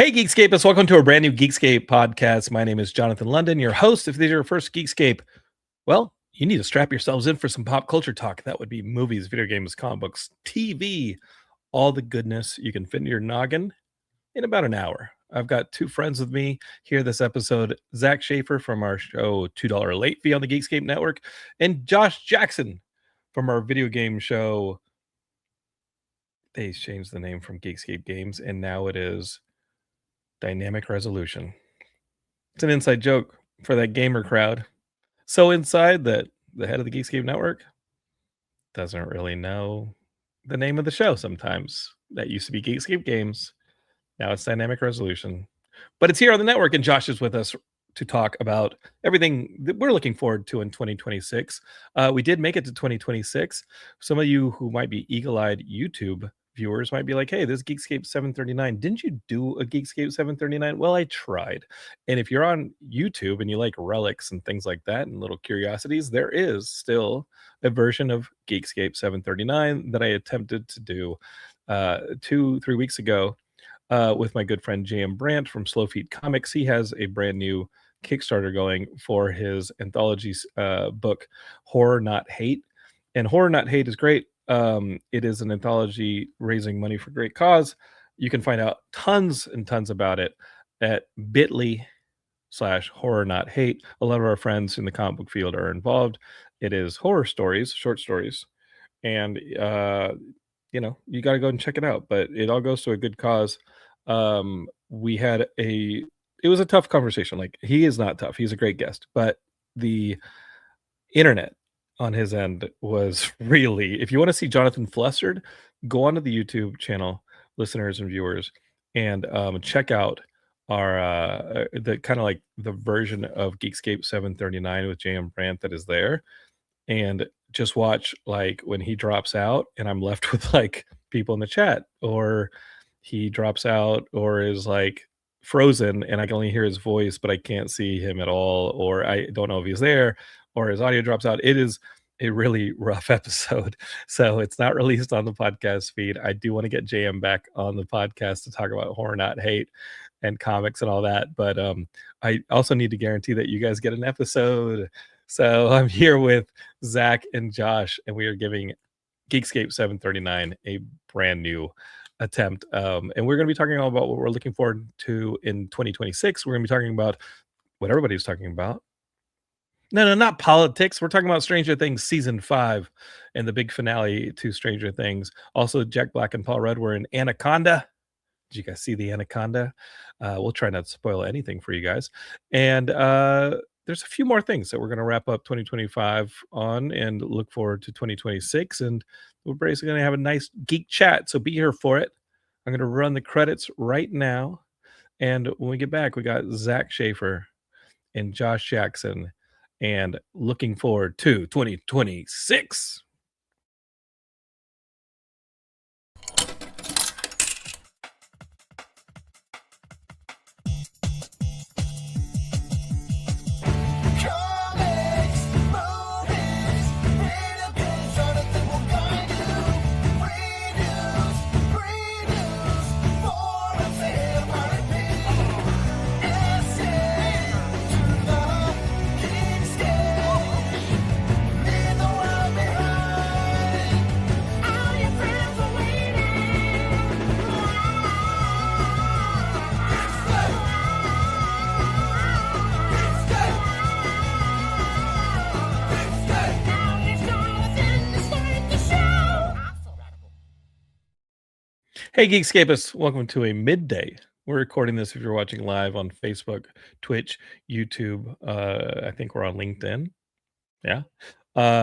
Hey, Geekscapists, welcome to a brand new Geekscape podcast. My name is Jonathan London, your host. If this is your first Geekscape, well, you need to strap yourselves in for some pop culture talk. That would be movies, video games, comic books, TV, all the goodness you can fit in your noggin in about an hour. I've got two friends with me here this episode, Zach Shaffer from our show $2 Late Fee on the Geekscape Network, and Josh Jackson from our video game show. They changed the name from Geekscape Games, and now it is Dynamic Resolution. It's an inside joke for that gamer crowd. So inside that the head of the Geekscape Network doesn't really know the name of the show sometimes. That used to be Geekscape Games. Now it's Dynamic Resolution. But it's here on the network, and Josh is with us to talk about everything that we're looking forward to in 2026. We did make it to 2026. Some of you who might be eagle-eyed YouTube viewers might be like, hey, this Geekscape 739, didn't you do a Geekscape 739? Well, I tried. And if you're on YouTube and you like relics and things like that and little curiosities, there is still a version of Geekscape 739 that I attempted to do 2-3 weeks ago with my good friend J.M. Brandt from Slow Feet Comics. He has a brand new Kickstarter going for his anthology book, Horror Not Hate. And Horror Not Hate is great. It is an anthology raising money for great cause. You can find out tons and tons about it at bit.ly/horror not hate. A lot of our friends in the comic book field are involved. It is horror stories, short stories, and you got to go and check it out. But it all goes to a good cause. It was a tough conversation. Like, he is not tough. He's a great guest, but the internet on his end was really, if you want to see Jonathan flustered, go onto the YouTube channel, listeners and viewers, and check out our the kind of like the version of Geekscape 739 with J.M. Brandt that is there, and just watch like when he drops out and I'm left with like people in the chat, or he drops out or is like frozen and I can only hear his voice but I can't see him at all, or I don't know if he's there, or his audio drops out. It is a really rough episode, so it's not released on the podcast feed. I do want to get JM back on the podcast to talk about Horror Not Hate and comics and all that, but I also need to guarantee that you guys get an episode. So I'm here with Zach and Josh, and we are giving Geekscape 739 a brand new attempt, and we're going to be talking all about what we're looking forward to in 2026. We're going to be talking about what everybody's talking about. No, not politics. We're talking about Stranger Things season 5 and the big finale to Stranger Things. Also, Jack Black and Paul Rudd were in Anaconda. Did you guys see the Anaconda? We'll try not to spoil anything for you guys. And there's a few more things that we're going to wrap up 2025 on and look forward to 2026. And we're basically going to have a nice geek chat. So be here for it. I'm going to run the credits right now. And when we get back, we got Zach Shaffer and Josh Jackson, and looking forward to 2026. Hey, Geekscapists, welcome to a midday. We're recording this if you're watching live on Facebook, Twitch, YouTube. I think we're on LinkedIn. Yeah.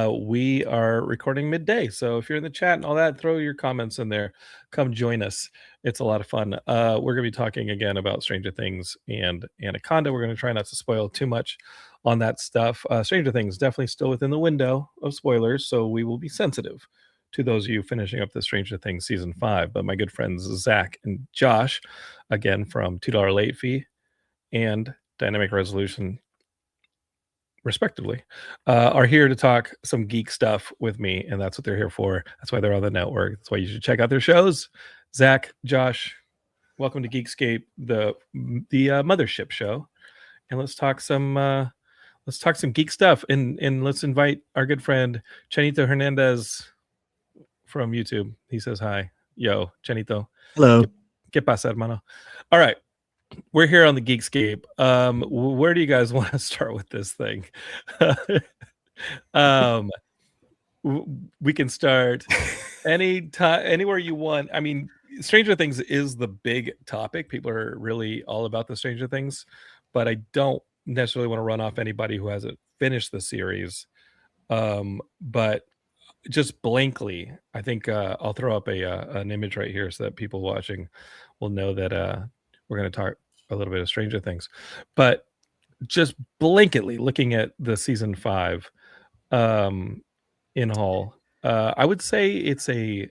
We are recording midday. So if you're in the chat and all that, throw your comments in there. Come join us. It's a lot of fun. We're going to be talking again about Stranger Things and Anaconda. We're going to try not to spoil too much on that stuff. Stranger Things definitely still within the window of spoilers, so we will be sensitive to those of you finishing up the Stranger Things season 5. But my good friends Zach and Josh, again from $2 Late Fee and Dynamic Resolution, respectively, are here to talk some geek stuff with me, and that's what they're here for. That's why they're on the network. That's why you should check out their shows. Zach, Josh, Welcome to Geekscape, the mothership show, and let's talk some geek stuff, and let's invite our good friend Chenito Hernandez from YouTube. He says hi. Yo, Chenito. Hello. ¿Qué pasa, hermano? All right, we're here on the Geekscape. Where do you guys want to start with this thing? We can start anywhere you want. I mean, Stranger Things is the big topic. People are really all about the Stranger Things, but I don't necessarily want to run off anybody who hasn't finished the series. But just blankly, I think I'll throw up an image right here so that people watching will know that we're going to talk a little bit of Stranger Things. But just blanketly looking at the season 5 in Hall, I would say it's a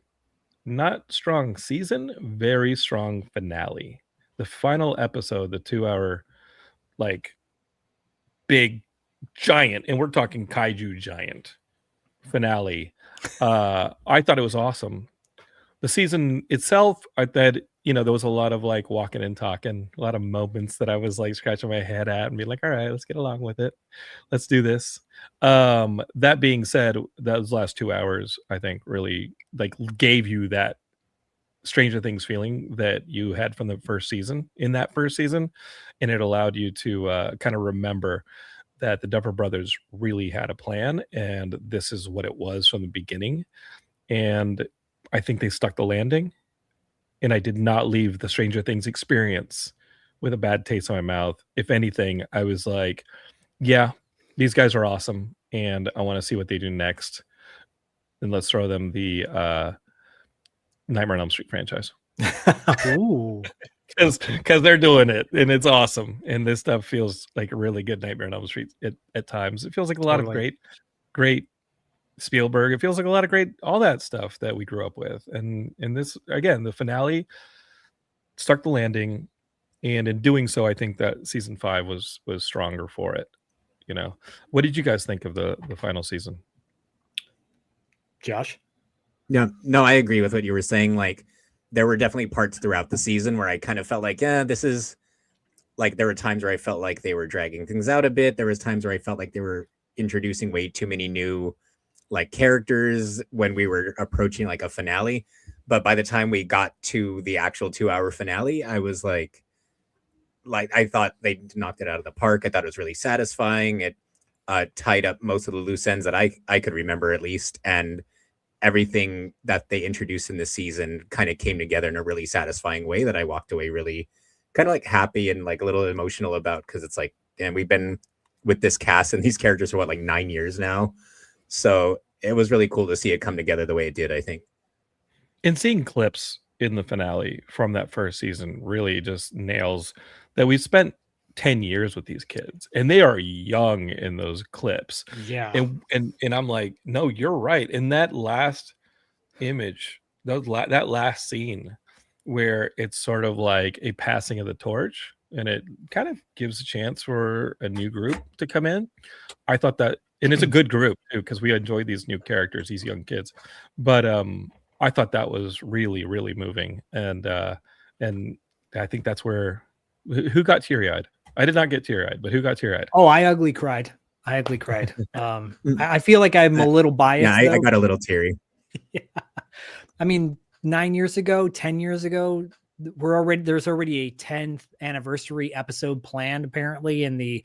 not strong season, very strong finale. The final episode, the 2-hour, like, big giant, and we're talking kaiju giant finale. I thought it was awesome. The season itself, I thought, there was a lot of like walking and talking, a lot of moments that I was like scratching my head at and be like, all right, let's get along with it. Let's do this. That being said, those last 2 hours, I think, really like gave you that Stranger Things feeling that you had from the first season in that first season. And it allowed you to kind of remember that the Duffer Brothers really had a plan, and this is what it was from the beginning. And I think they stuck the landing, and I did not leave the Stranger Things experience with a bad taste in my mouth. If anything, I was like, yeah, these guys are awesome, and I want to see what they do next. And let's throw them the Nightmare on Elm Street franchise. Ooh. Because they're doing it, and it's awesome. And this stuff feels like a really good Nightmare on Elm Street at times. It feels like a lot of great Spielberg. It feels like a lot of great, all that stuff that we grew up with. And this, again, the finale stuck the landing. And in doing so, I think that season 5 was stronger for it. What did you guys think of the final season? Josh? No, I agree with what you were saying. Like, there were definitely parts throughout the season where I kind of felt like, this is like, there were times where I felt like they were dragging things out a bit. There was times where I felt like they were introducing way too many new like characters when we were approaching like a finale. But by the time we got to the actual 2-hour finale, I was like I thought they knocked it out of the park. I thought it was really satisfying. It tied up most of the loose ends that I could remember, at least. And everything that they introduced in this season kind of came together in a really satisfying way that I walked away really kind of like happy and like a little emotional about, because it's like, and we've been with this cast and these characters for what, like 9 years now. So it was really cool to see it come together the way it did, I think. And seeing clips in the finale from that first season really just nails that we spent 10 years with these kids, and they are young in those clips. Yeah. And I'm like, no, you're right. In that last image, that last scene where it's sort of like a passing of the torch, and it kind of gives a chance for a new group to come in. I thought that, and it's a good group too, because we enjoyed these new characters, these young kids. But I thought that was really, really moving, and I think that's where who got teary-eyed. I did not get teary-eyed, but who got teary-eyed? Oh, I ugly cried. I feel like I'm a little biased. Yeah, I got a little teary. Yeah. I mean, 9 years ago, 10 years ago, there's already a 10th anniversary episode planned apparently in the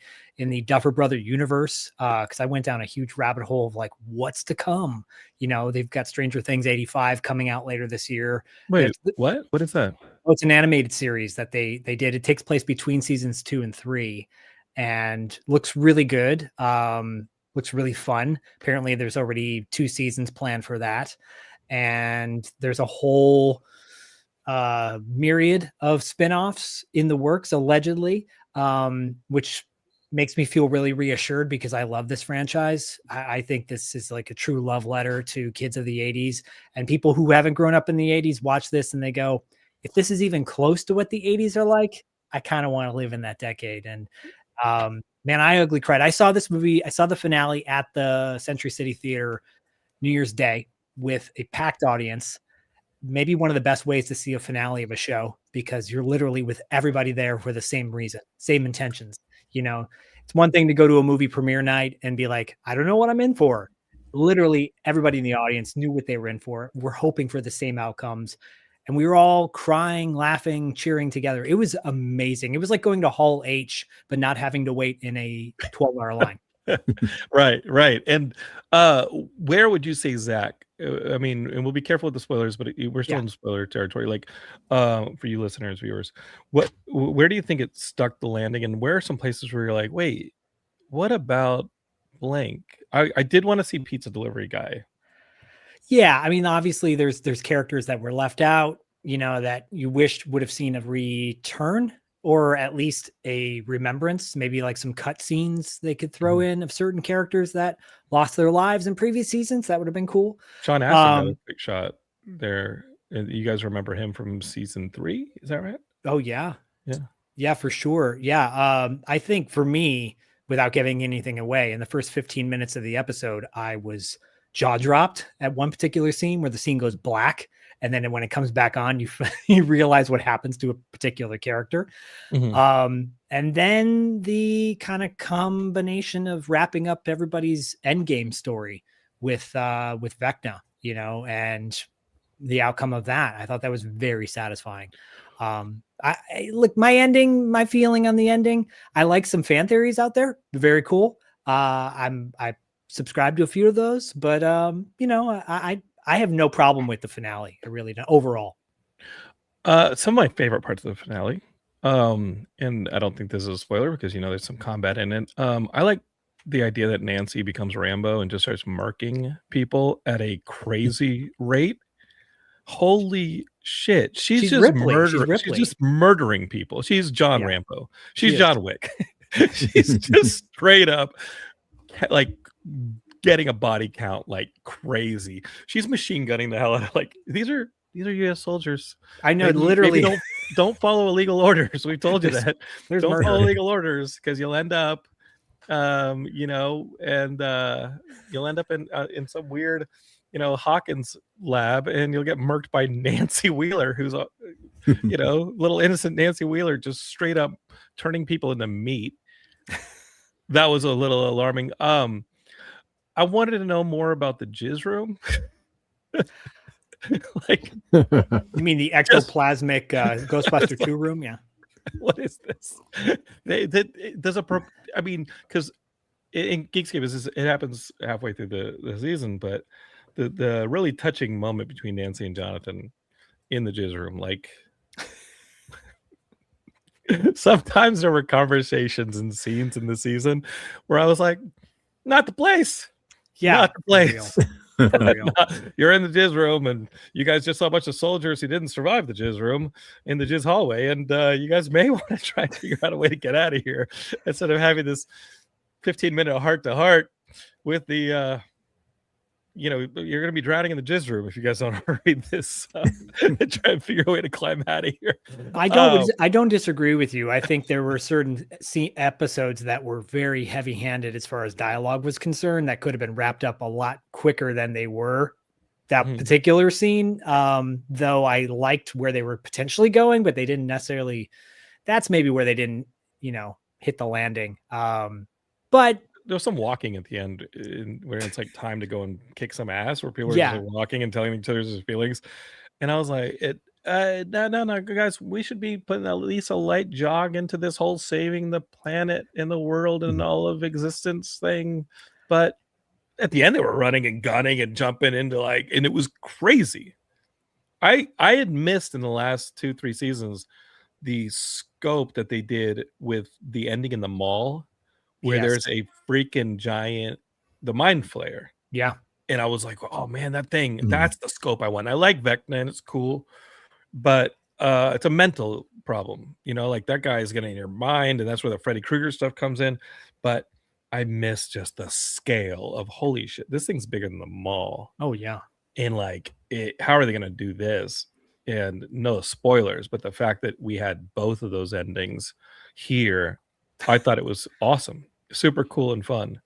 Duffer Brother universe. Because I went down a huge rabbit hole of like what's to come. They've got Stranger Things 85 coming out later this year. Wait, what? What is that? Oh, it's an animated series that they did. It takes place between seasons 2 and 3, and looks really good. Looks really fun. Apparently, there's already 2 seasons planned for that, and there's a whole myriad of spinoffs in the works, allegedly, which makes me feel really reassured because I love this franchise. I think this is like a true love letter to kids of the 80s, and people who haven't grown up in the 80s watch this and they go, if this is even close to what the 80s are like, I kind of want to live in that decade. And man, I ugly cried. I saw this movie. I saw the finale at the Century City Theater New Year's Day with a packed audience. Maybe one of the best ways to see a finale of a show. because you're literally with everybody there for the same reason, same intentions. It's one thing to go to a movie premiere night and be like, I don't know what I'm in for. Literally everybody in the audience knew what they were in for. We're hoping for the same outcomes. And we were all crying, laughing, cheering together. It was amazing. It was like going to Hall H, but not having to wait in a 12-hour line. Right. And where would you say, Zach? I mean, and we'll be careful with the spoilers, but we're still in spoiler territory. Like, for you listeners, viewers, where do you think it stuck the landing, and where are some places where you're like, wait, what about blank? I did want to see Pizza Delivery Guy. Yeah, I mean, obviously, there's characters that were left out, that you wished would have seen a return, or at least a remembrance, maybe like some cut scenes they could throw in of certain characters that lost their lives in previous seasons. That would have been cool. Sean Astin got a quick shot there. You guys remember him from season 3? Is that right? Oh, yeah. Yeah, for sure. Yeah. I think for me, without giving anything away, in the first 15 minutes of the episode, I was jaw dropped at one particular scene where the scene goes black. And then when it comes back on, you realize what happens to a particular character. And then the kind of combination of wrapping up everybody's endgame story with Vecna, and the outcome of that. I thought that was very satisfying. Look, my feeling on the ending, I like some fan theories out there. Very cool. I subscribe to a few of those, but I have no problem with the finale. I really don't overall. Some of my favorite parts of the finale, and I don't think this is a spoiler because there's some combat in it. I like the idea that Nancy becomes Rambo and just starts marking people at a crazy rate. Holy shit! She's just Ripley. murdering. She's just murdering people. She's John Rambo. She's John Wick. She's just straight up like getting a body count like crazy. She's machine gunning the hell out of these are U.S. soldiers. I know, literally. Maybe don't follow illegal orders. We've told you that. Don't follow illegal orders because you'll end up, and you'll end up in some weird, Hawkins lab, and you'll get murked by Nancy Wheeler, who's a, little innocent Nancy Wheeler, just straight up turning people into meat. That was a little alarming. I wanted to know more about the jizz room. You mean the ectoplasmic Ghostbuster 2 room? Yeah. What is this? I mean, because in Geekscape, it happens halfway through the season, but the really touching moment between Nancy and Jonathan in the jizz room, sometimes there were conversations and scenes in the season where I was like, not the place. Yeah, not the place. You're in the jizz room, and you guys just saw a bunch of soldiers who didn't survive the jizz room in the jizz hallway, and you guys may want to try and figure out a way to get out of here instead of having this 15-minute heart-to-heart with the you're going to be drowning in the jizz room if you guys don't hurry this and try and figure a way to climb out of here. I don't disagree with you. I think there were certain episodes that were very heavy-handed as far as dialogue was concerned that could have been wrapped up a lot quicker than they were. That particular scene, though, I liked where they were potentially going, but they didn't necessarily. That's maybe where they didn't, hit the landing. But there's some walking at the end where it's like time to go and kick some ass, where people are just walking and telling each other their feelings. And I was like, no, guys, we should be putting at least a light jog into this whole saving the planet and the world and all of existence thing. But at the end, they were running and gunning and jumping into and it was crazy. I had missed in the last 2-3 seasons the scope that they did with the ending in the mall, where there's a freaking giant, the mind flayer. Yeah. And I was like, oh man, that thing, that's the scope I want. I like Vecna and it's cool, but it's a mental problem, that guy is getting in your mind, and that's where the Freddy Krueger stuff comes in. But I miss just the scale of holy shit, this thing's bigger than the mall. Oh yeah. And how are they going to do this? And no spoilers, but the fact that we had both of those endings here, I thought it was awesome. Super cool and fun,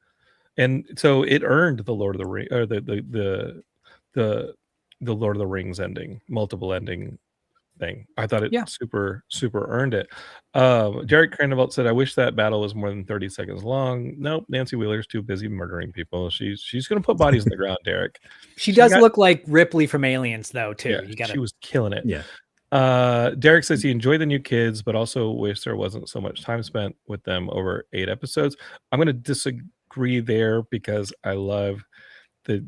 and so it earned the Lord of the Ring or the Lord of the Rings ending, multiple ending thing. I thought it Yeah. super earned it. Derek Cranevelt said, "I wish that battle was more than 30 seconds long." Nope, Nancy Wheeler's too busy murdering people. She's gonna put bodies in the ground, Derek. She does look like Ripley from Aliens, though, too. Yeah, You gotta... she was killing it. Yeah. Derek says he enjoyed the new kids, but also wish there wasn't so much time spent with them over 8 episodes. I'm gonna disagree there because I love the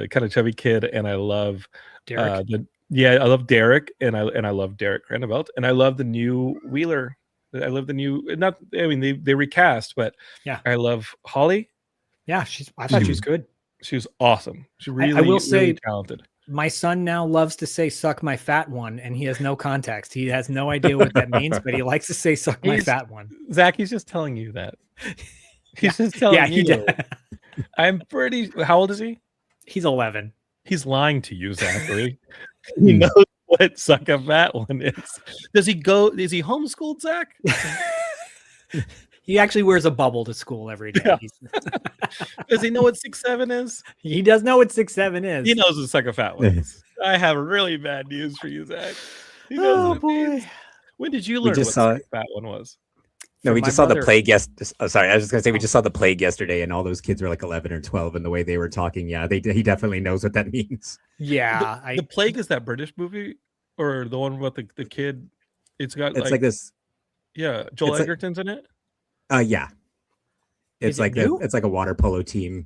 kind of chubby kid, and I love Derek. I love Derek, and I love Derek Cranevelt, and I love the new Wheeler. I love the new, not, I mean, they recast, but yeah, I love Holly. Yeah, I thought she was good. She was awesome. She really, I will say, really talented. My son now loves to say "suck my fat one," and he has no context. He has no idea what that means, but he likes to say "suck my fat one." Zach, he's just telling you that. He's just telling you. I'm pretty. How old is he? He's 11. He's lying to you, Zachary. He knows what "suck a fat one" is. Does he go? Is he homeschooled, Zach? He actually wears a bubble to school every day. Yeah. Does he know what 6'7" is? He does know what 6'7" is. He knows what "suck a fat one" is. I have really bad news for you, Zach. He knows what it means. When did you learn what "suck a fat one" was? No, we just saw the plague sorry, I was just gonna say we just saw the plague yesterday, and all those kids were like 11 or 12, and the way they were talking, yeah, he definitely knows what that means. Yeah, the plague is that British movie, or the one with the kid? It's like this. Yeah, Joel Edgerton's in it. Yeah. It's like it's like a water polo team,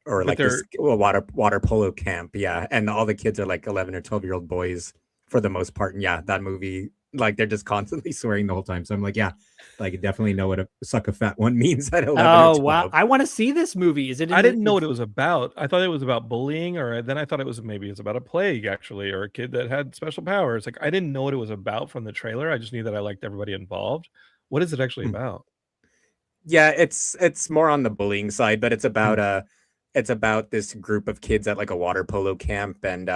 or like this water polo camp. Yeah, and all the kids are like 11 or 12-year-old boys for the most part. And yeah, that movie, like they're just constantly swearing the whole time. So I'm like, yeah, like I definitely know what a "suck a fat one" means at 11 or 12. Wow, I want to see this movie. Is it? I didn't know what it was about. I thought it was about bullying, or then I thought it was about a plague actually, or a kid that had special powers. Like I didn't know what it was about from the trailer. I just knew that I liked everybody involved. What is it actually about? Yeah, it's more on the bullying side, but it's about this group of kids at like a water polo camp, and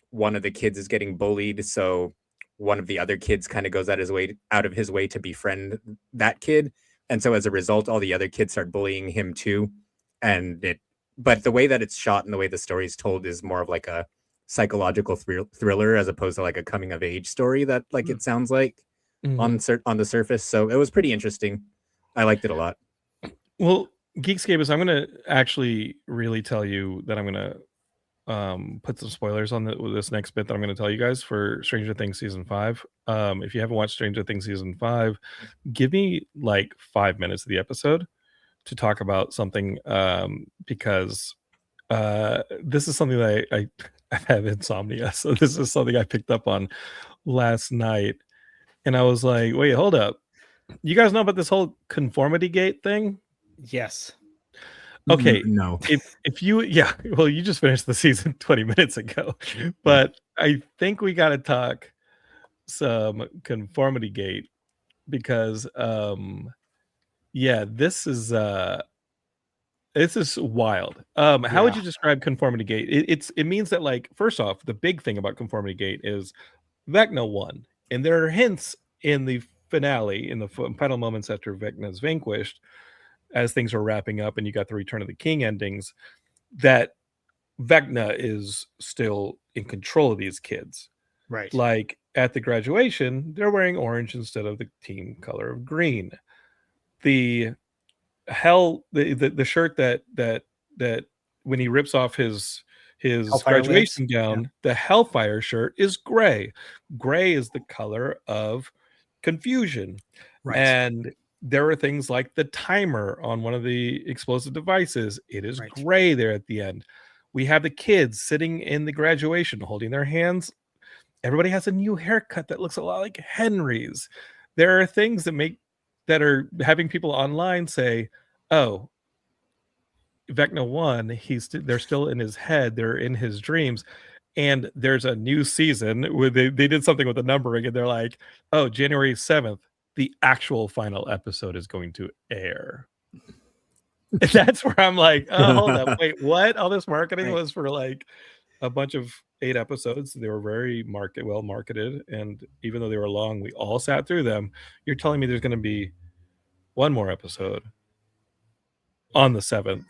one of the kids is getting bullied, so one of the other kids kind of goes out of his way to befriend that kid, and so as a result, all the other kids start bullying him too. But the way that it's shot and the way the story is told is more of like a psychological thriller as opposed to like a coming of age story that like it sounds like on the surface. So it was pretty interesting. I liked it a lot. Well, Geekscapists, I'm going to actually really tell you that I'm going to put some spoilers on this next bit that I'm going to tell you guys for Stranger Things Season 5. If you haven't watched Stranger Things Season 5, give me like 5 minutes of the episode to talk about something, because this is something that I have insomnia. So this is something I picked up on last night. And I was like, wait, hold up. You guys know about this whole conformity gate thing? Yes. Okay. No. If you, well, you just finished the season 20 minutes ago, but I think we got to talk some conformity gate because, this is wild. How would you describe conformity gate? It means that, like, first off, the big thing about conformity gate is Vecna won, and there are hints in the finale, in the final moments after Vecna is vanquished, as things are wrapping up and you got the Return of the King endings, that Vecna is still in control of these kids. Right. Like at the graduation, they're wearing orange instead of the team color of green. The shirt that when he rips off his Hellfire graduation gown, the Hellfire shirt is gray. Gray is the color of confusion. Right. And there are things like the timer on one of the explosive devices. It is gray there at the end. We have the kids sitting in the graduation holding their hands. Everybody has a new haircut that looks a lot like Henry's. There are things that are having people online say, oh, Vecna won. They're still in his head. They're in his dreams. And there's a new season where they did something with the numbering, and they're like, oh, January 7th, the actual final episode is going to air. And that's where I'm like, oh, hold up, wait, what? All this marketing was for like a bunch of 8 episodes. They were very well marketed, and even though they were long, we all sat through them. You're telling me there's going to be one more episode on the 7th,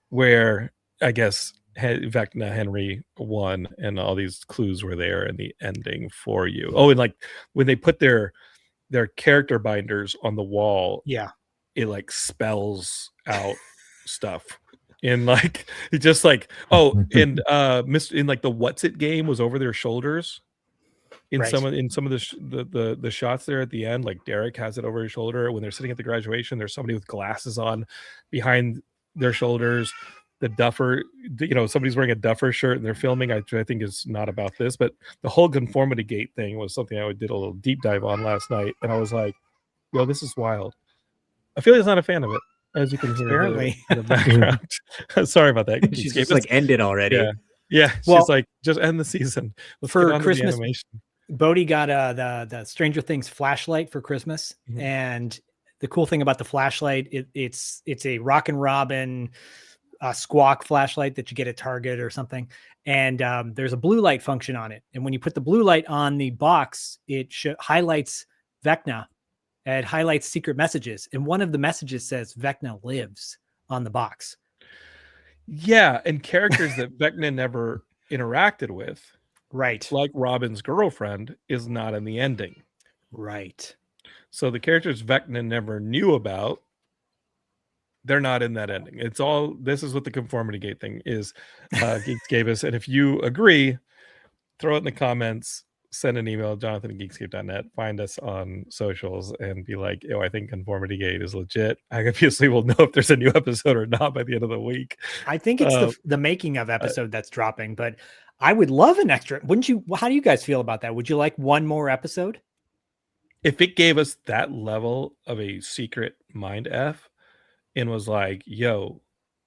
where I guess Vecna Henry won, and all these clues were there in the ending for you. Oh, and like when they put their character binders on the wall, Yeah. it like spells out stuff. And like it just like and in like the What's It game was over their shoulders in Right. some of the shots there at the end. Like Derek has it over his shoulder when they're sitting at the graduation. There's somebody with glasses on behind their shoulders. The duffer, somebody's wearing a duffer shirt and they're filming. I think is not about this, but the whole conformity gate thing was something I did a little deep dive on last night, and I was like, "Yo, this is wild." Affiliate's not a fan of it, as you can hear Apparently. in the background. Sorry about that. She's just like ended already. Yeah. Well, she's like, just end the season. Let's for get on Christmas, to the animation. Bodhi got the Stranger Things flashlight for Christmas, and the cool thing about the flashlight, it's a Rockin' Robin Squawk flashlight that you get at Target or something, and there's a blue light function on it. And when you put the blue light on the box, it highlights Vecna. It highlights secret messages, and one of the messages says Vecna lives on the box. Yeah, and characters that Vecna never interacted with, right? Like Robin's girlfriend, is not in the ending, right? So the characters Vecna never knew about, they're not in that ending. It's all, this is what the conformity gate thing is. Geekscapists, and if you agree, throw it in the comments. Send an email, jonathan@geekscape.net. Find us on socials and be like, "Yo, I think Conformity Gate is legit." I obviously will know if there's a new episode or not by the end of the week. I think it's the making of episode that's dropping, but I would love an extra. Wouldn't you? How do you guys feel about that? Would you like one more episode? If it gave us that level of a secret mind F and was like, "Yo,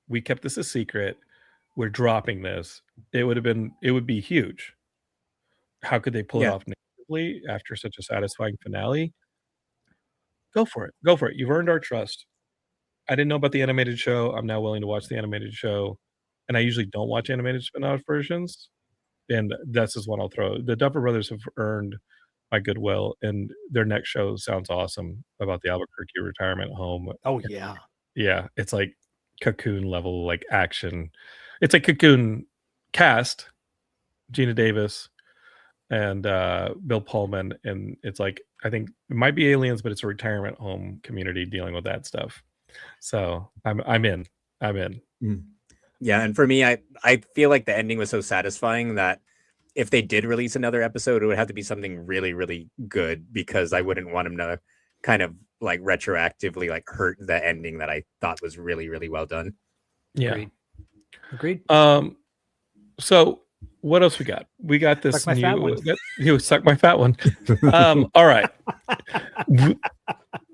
we kept this a secret. We're dropping this." It would be huge. How could they pull it off negatively after such a satisfying finale? Go for it. Go for it. You've earned our trust. I didn't know about the animated show. I'm now willing to watch the animated show. And I usually don't watch animated spin-off versions. And that's just one I'll throw. The Duffer Brothers have earned my goodwill, and their next show sounds awesome about the Albuquerque retirement home. Oh, yeah. Yeah. It's like Cocoon level, like action. It's a Cocoon cast. Gina Davis and Bill Pullman, and it's like, I think it might be aliens, but it's a retirement home community dealing with that stuff. So I'm in. Yeah, and for me, I feel like the ending was so satisfying that if they did release another episode, it would have to be something really, really good, because I wouldn't want them to kind of like retroactively like hurt the ending that I thought was really, really well done. Yeah. Agreed. So what else we got? We got this suck my fat one. You suck my fat one. All right.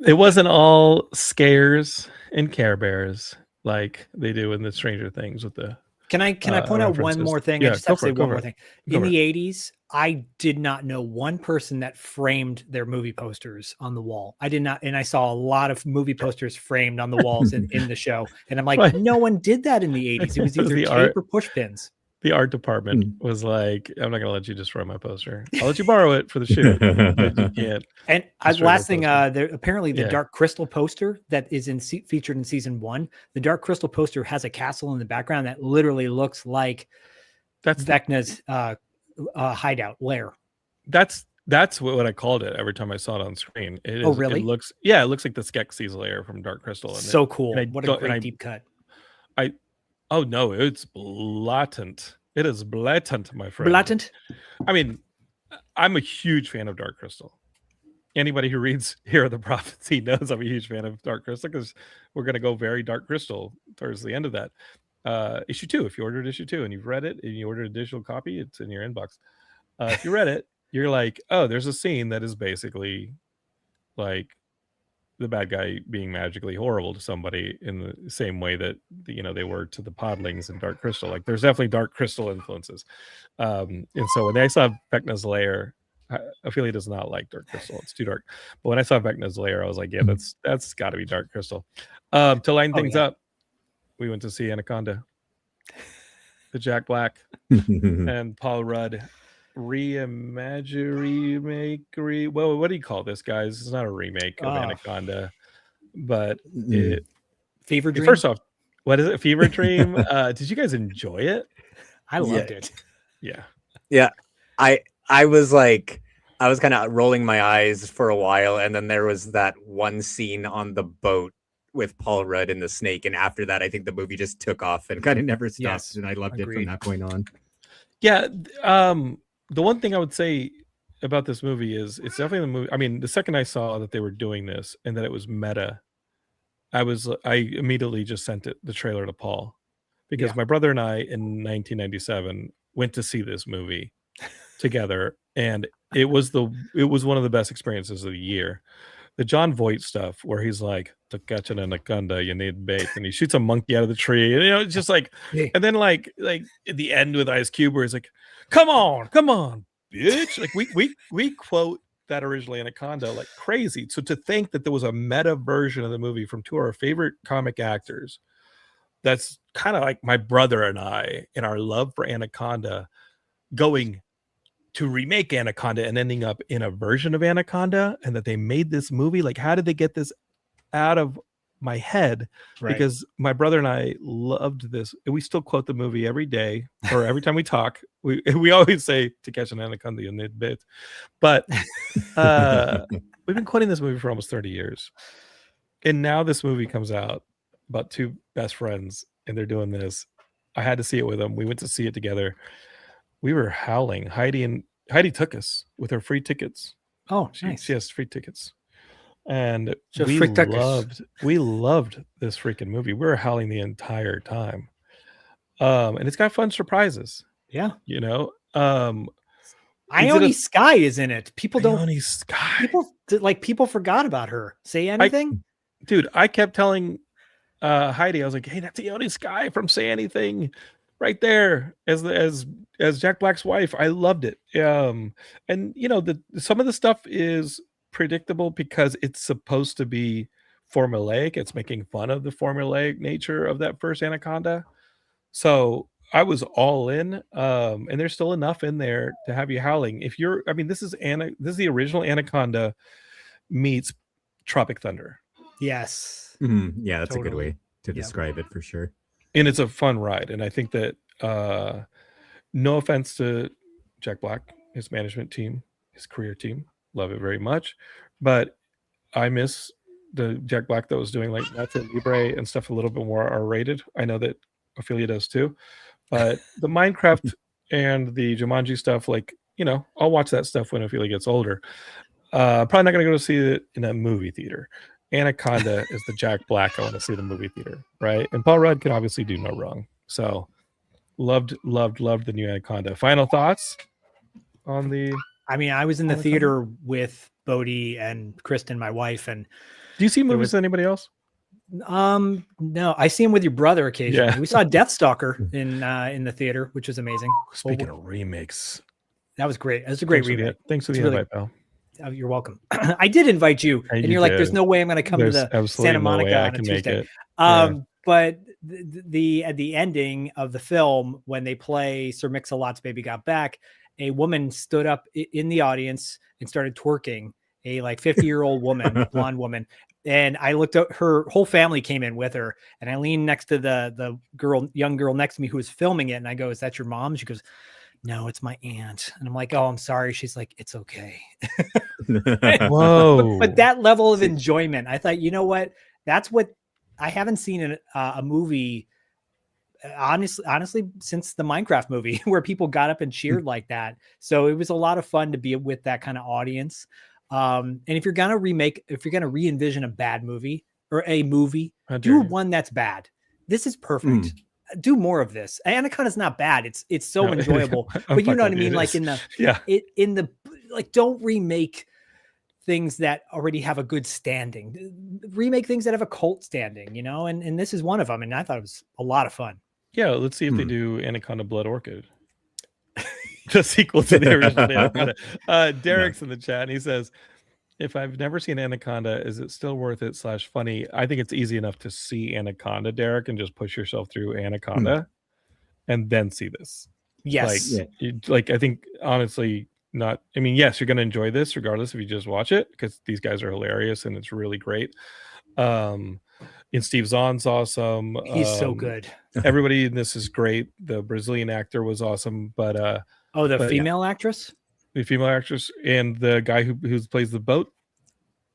It wasn't all scares and Care Bears like they do in the Stranger Things with the. Can I point out one more thing? Yeah, I just have to say one more thing. In the 80s, I did not know one person that framed their movie posters on the wall. I did not, and I saw a lot of movie posters framed on the walls in the show. And I'm like, no one did that in the 80s. It was either tape or push pins. The art department was like, "I'm not going to let you destroy my poster. I'll let you borrow it for the shoot, but you can't." And last thing, apparently the Dark Crystal poster that is featured in season 1, the Dark Crystal poster has a castle in the background that literally looks like that's Vecna's hideout lair. That's what I called it every time I saw it on screen. Really? It looks like the Skeksis lair from Dark Crystal. So cool! What a great deep cut. Oh no, it's blatant. It is blatant, my friend. Blatant? I mean, I'm a huge fan of Dark Crystal. Anybody who reads Hero of the Prophecy knows I'm a huge fan of Dark Crystal, because we're going to go very Dark Crystal towards the end of that. Issue 2, if you ordered issue 2 and you've read it and you ordered a digital copy, it's in your inbox. If you read it, you're like, oh, there's a scene that is basically like the bad guy being magically horrible to somebody in the same way that they were to the Podlings in Dark Crystal. Like there's definitely Dark Crystal influences. And so when I saw Vecna's lair, Ophelia does not like Dark Crystal. It's too dark. But when I saw Vecna's lair, I was like, yeah, that's got to be Dark Crystal. To line things up, we went to see Anaconda, the Jack Black and Paul Rudd remake. Well, what do you call this, guys? It's not a remake of Anaconda, but Fever Dream. First off, What is it? Fever Dream? Did you guys enjoy it? I Yeah. loved it. Yeah. Yeah, I was like, I was kind of rolling my eyes for a while, and then there was that one scene on the boat with Paul Rudd and the snake, and after that, I think the movie just took off and kind of never stopped, Yes, and I loved it from agreed. that point on. Yeah. The one thing I would say about this movie is it's definitely the movie. I mean, the second I saw that they were doing this and that it was meta, I immediately just sent the trailer to Paul because Yeah. my brother and I in 1997 went to see this movie together, and it was one of the best experiences of the year. The John Voight stuff where he's like, to catch an anaconda, you need bait, and he shoots a monkey out of the tree, and it's just like, Yeah. and then like at the end with Ice Cube, where he's like, come on, bitch, like we quote that originally Anaconda like crazy. So to think that there was a meta version of the movie from two of our favorite comic actors, that's kind of like my brother and I in our love for Anaconda going to remake Anaconda and ending up in a version of Anaconda, and that they made this movie. Like, how did they get this out of my head? Right. Because my brother and I loved this. We still quote the movie every day or every time we talk. We always say, to catch an anaconda, you need bait. But we've been quoting this movie for almost 30 years. And now this movie comes out about two best friends, and they're doing this. I had to see it with them. We went to see it together. We were howling. Heidi took us with her free tickets. Oh, She nice. has free tickets. And Just we free tickets. loved this freaking movie. We were howling the entire time. And it's got fun surprises, Yeah. you know. Ione Sky is in it. People don't. Ione Sky. People forgot about her. Say anything, dude. I kept telling Heidi, I was like, "Hey, that's Ione Sky from Say Anything, right there as Jack Black's wife." I loved it. And you know, some of the stuff is predictable because it's supposed to be formulaic. It's making fun of the formulaic nature of that first Anaconda. So I was all in, and there's still enough in there to have you howling. I mean, this is the original Anaconda meets Tropic Thunder. yes. Yeah, that's a good way to describe it for sure. And it's a fun ride. And I think that no offense to Jack Black, his management team, his career team, love it very much, but I miss the Jack Black that was doing like Nacho Libre and stuff a little bit more R-rated. I know that Ophelia does too, but the Minecraft and the Jumanji stuff, like, you know, I'll watch that stuff when Ophelia gets older. Probably not going to go see it in a movie theater. Anaconda is the Jack Black I want to see in the movie theater, right? And Paul Rudd can obviously do no wrong. So loved the new Anaconda. Final thoughts on the... I mean, I was in the theater with Bodhi and Kristen, my wife, and do you see movies with anybody else? No, I see him with your brother occasionally. Yeah. We saw Deathstalker in the theater, which was amazing. Speaking of remakes, that was great. It was a great remake. Thanks for the invite, pal. You're welcome. I did invite you, and you're like, "There's no way I'm going to come to the Santa Monica on a Tuesday." But at the ending of the film, when they play Sir Mix-a-Lot's "Baby Got Back," a woman stood up in the audience and started twerking. A like 50-year-old woman, blonde woman. And I looked at her whole family came in with her, and I leaned next to the young girl next to me who was filming it. And I go, "Is that your mom?" She goes, "No, it's my aunt." And I'm like, "Oh, I'm sorry." She's like, "It's okay." Whoa. But that level of enjoyment, I thought, you know what? That's what I haven't seen in a movie, honestly, since the Minecraft movie, where people got up and cheered like that. So it was a lot of fun to be with that kind of audience. And if you're going to re-envision a bad movie or a movie, do one that's bad. This is perfect. Do more of this. Anaconda's not bad. It's so enjoyable, but you know what I mean? Like don't remake things that already have a good standing. Remake things that have a cult standing, you know? And this is one of them. And I thought it was a lot of fun. Yeah. Let's see if they do Anaconda Blood Orchid. The sequel to the original Anaconda. Derek's in the chat, and he says, "If I've never seen Anaconda, is it still worth it / funny?" I think it's easy enough to see Anaconda, Derek, and just push yourself through Anaconda and then see this. Yes. Like I think honestly, not. I mean, yes, you're going to enjoy this regardless if you just watch it, because these guys are hilarious and it's really great. And Steve Zahn's awesome. He's so good. Everybody in this is great. The Brazilian actor was awesome, but the but female actress, the female actress, and the guy who plays the boat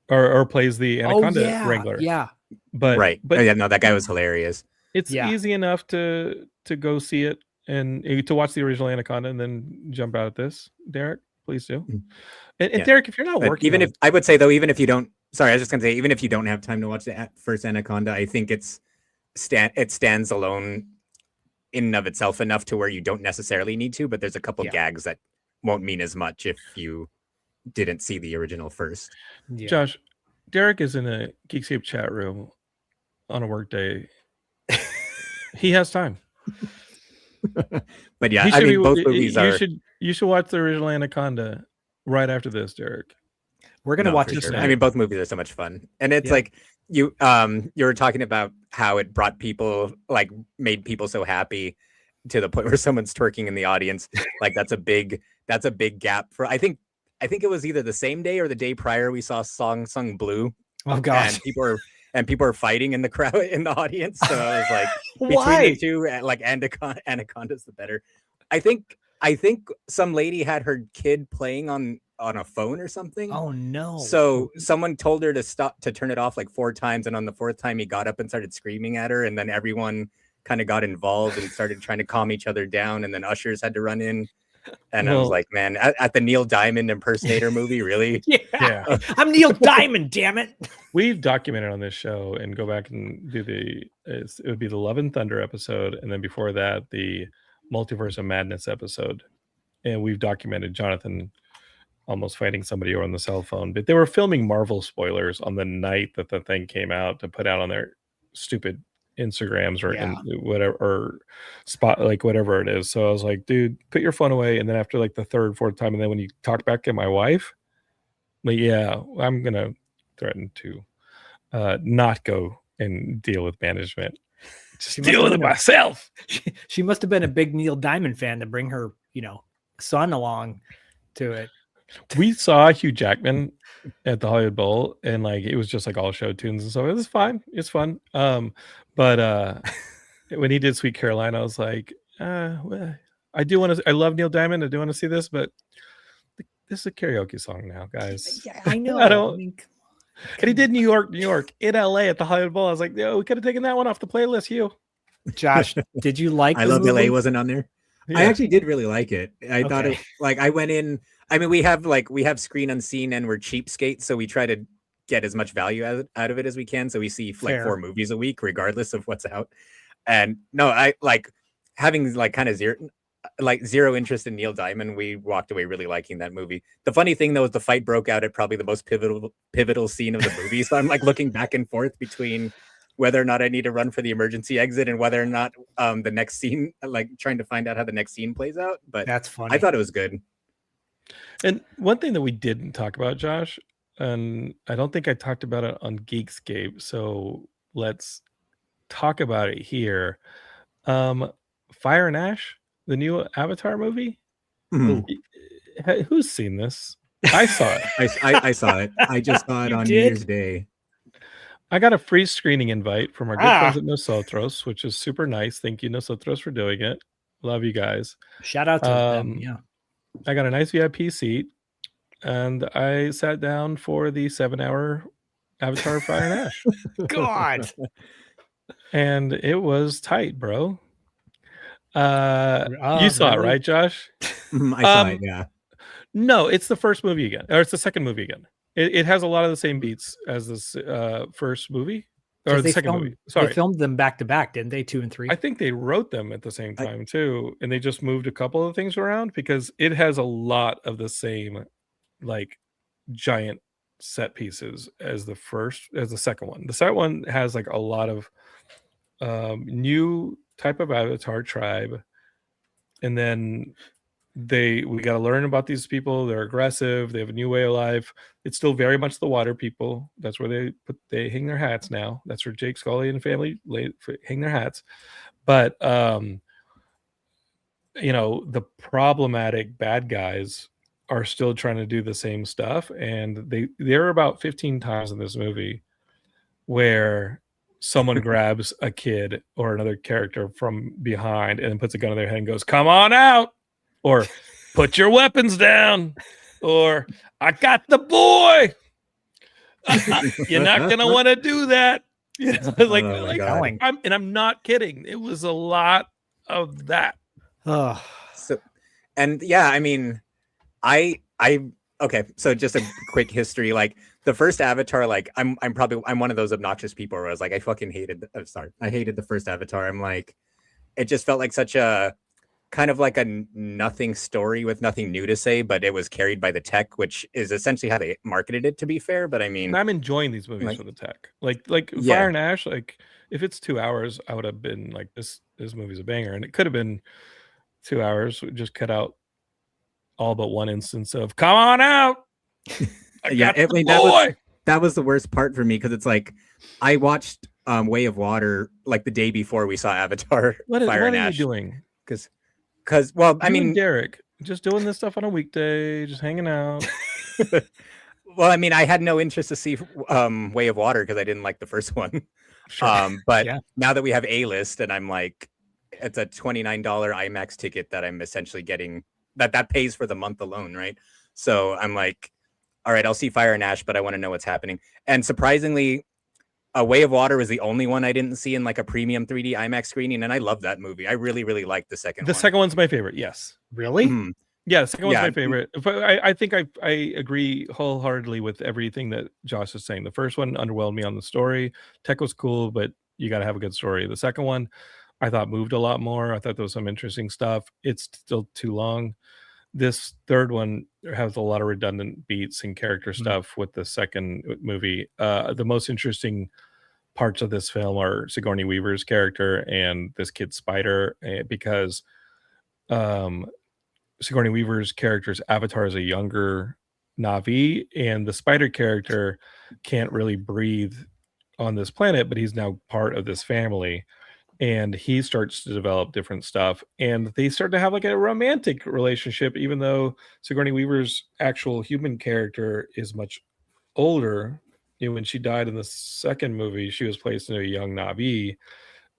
or plays the Anaconda wrangler. Yeah. But yeah, no, that guy was hilarious. It's easy enough to go see it and to watch the original Anaconda and then jump out at this. Derek, please do. And Derek, if you're not working, even if I would say though, even if you don't, sorry, I was just gonna say, even if you don't have time to watch the first Anaconda, I think it stands alone in and of itself enough to where you don't necessarily need to. But there's a couple gags that won't mean as much if you didn't see the original first. Yeah. Josh, Derek is in a Geekscape chat room on a work day. He has time. But yeah, I mean, both movies are. You should watch the original Anaconda right after this, Derek. We're gonna watch this. Sure. I mean, both movies are so much fun, and it's like you were talking about how it brought people, like, made people so happy to the point where someone's twerking in the audience. Like that's a big gap for. I think it was either the same day or the day prior we saw a song sung Blue. Oh gosh, and people are fighting in the crowd in the audience. So I was like, between the two, like Anaconda's the better. I think some lady had her kid playing on a phone or something. Oh no. So someone told her to turn it off like 4 times, and on the 4th time he got up and started screaming at her, and then everyone kind of got involved and started trying to calm each other down, and then ushers had to run in. And I was like, man, at the Neil Diamond impersonator movie, really? Yeah. I'm Neil Diamond, damn it. We've documented on this show, and go back and do it would be the Love and Thunder episode, and then before that the Multiverse of Madness episode. And we've documented Jonathan almost fighting somebody on the cell phone, but they were filming Marvel spoilers on the night that the thing came out to put out on their stupid Instagrams or whatever, or spot, like whatever it is. So I was like, dude, put your phone away. And then after like the 3rd, 4th time, and then when you talk back to my wife, but yeah, I'm gonna threaten to not go and deal with management. Just deal with it myself. She must have been a big Neil Diamond fan to bring her, son along to it. We saw Hugh Jackman at the Hollywood Bowl, and like it was just like all show tunes and stuff. It was fine. It's fun. But when he did Sweet Caroline, I was like, well, I do want to. I love Neil Diamond. I do want to see this, but this is a karaoke song now, guys. Yeah, I know. I don't. And he did New York, in LA at the Hollywood Bowl. I was like, yo, we could have taken that one off the playlist, Hugh. Josh, did you like? I love movie? LA wasn't on there. Yeah. I actually did really like it. I thought it, like, I went in. I mean, we have Screen Unseen, and we're cheapskates, so we try to get as much value out of it as we can. So we see like 4 movies a week, regardless of what's out. And no, I like having like kind of zero interest in Neil Diamond. We walked away really liking that movie. The funny thing though is the fight broke out at probably the most pivotal scene of the movie. So I'm like looking back and forth between whether or not I need to run for the emergency exit and whether or not the next scene, like trying to find out how the next scene plays out. But that's funny. I thought it was good. And one thing that we didn't talk about, Josh, and I don't think I talked about it on Geekscape, so let's talk about it here. Fire and Ash, the new Avatar movie. Mm-hmm. Who's seen this? I saw it. I saw it. I just saw it on New Year's Day. I got a free screening invite from our good friends at Nosotros, which is super nice. Thank you, Nosotros, for doing it. Love you guys. Shout out to them. Yeah. I got a nice VIP seat, and I sat down for the 7-hour Avatar Fire and Ash. God. And it was tight, bro. You saw it, right, Josh? I saw it, yeah. No, it's the first movie again, or it's the second movie again. It has a lot of the same beats as this first movie, or the second movie. Sorry, they filmed them back to back, didn't they? 2 and 3. I think they wrote them at the same time too, and they just moved a couple of things around because it has a lot of the same, like, giant set pieces as the second one. The second one has like a lot of new type of Avatar tribe, and then we got to learn about these people. They're aggressive. They have a new way of life. It's still very much the water people. That's where they hang their hats now. That's where Jake Scully and family hang their hats. But the problematic bad guys are still trying to do the same stuff, and there are about 15 times in this movie where someone grabs a kid or another character from behind and puts a gun in their head and goes, "Come on out," or "Put your weapons down," or "I got the boy." You're not gonna want to do that. You know, like, Oh my like God. I'm not kidding. It was a lot of that. Oh, So, and yeah, I mean, I okay. So just a quick history. Like the first Avatar, like I'm one of those obnoxious people where I was like, I fucking hated. Sorry, I hated the first Avatar. I'm like, it just felt like such a kind of like a nothing story with nothing new to say, but it was carried by the tech, which is essentially how they marketed it, to be fair. But I And mean, I'm enjoying these movies like, for the tech. Like yeah, Fire and Ash. Like if it's 2 hours, I would have been like, this movie's a banger, and it could have been 2 hours. We just cut out all but one instance of "Come on out." I yeah. got I the mean, boy. that was the worst part for me because it's like I watched Way of Water like the day before we saw Avatar Fire What and are you Ash doing? because well, I You and mean, Derek just doing this stuff on a weekday, just hanging out. well, I mean, I had no interest to see Way of Water because I didn't like the first one. Sure. But yeah. now that we have A-list and I'm like, it's a $29 IMAX ticket that I'm essentially getting that pays for the month alone, right? So I'm like, all right, I'll see Fire and Ash, but I want to know what's happening. And surprisingly, A Way of Water was the only one I didn't see in like a premium 3D IMAX screening, and I love that movie. I really, really liked the second The one. second one's my favorite. Yes. Really? Mhm. Yeah, the second one's Yeah. my favorite. But I think I agree wholeheartedly with everything that Josh is saying. The first one underwhelmed me on the story. Tech was cool, but you got to have a good story. The second one, I thought moved a lot more. I thought there was some interesting stuff. It's still too long. This third one has a lot of redundant beats and character stuff with the second movie. The most interesting parts of this film are Sigourney Weaver's character and this kid Spider, because um, Sigourney Weaver's character's avatar is a younger Na'vi, and the spider character can't really breathe on this planet, but he's now part of this family, and he starts to develop different stuff, and they start to have like a romantic relationship, even though Sigourney Weaver's actual human character is much older. You know, when she died in the second movie, she was placed into a young Na'vi,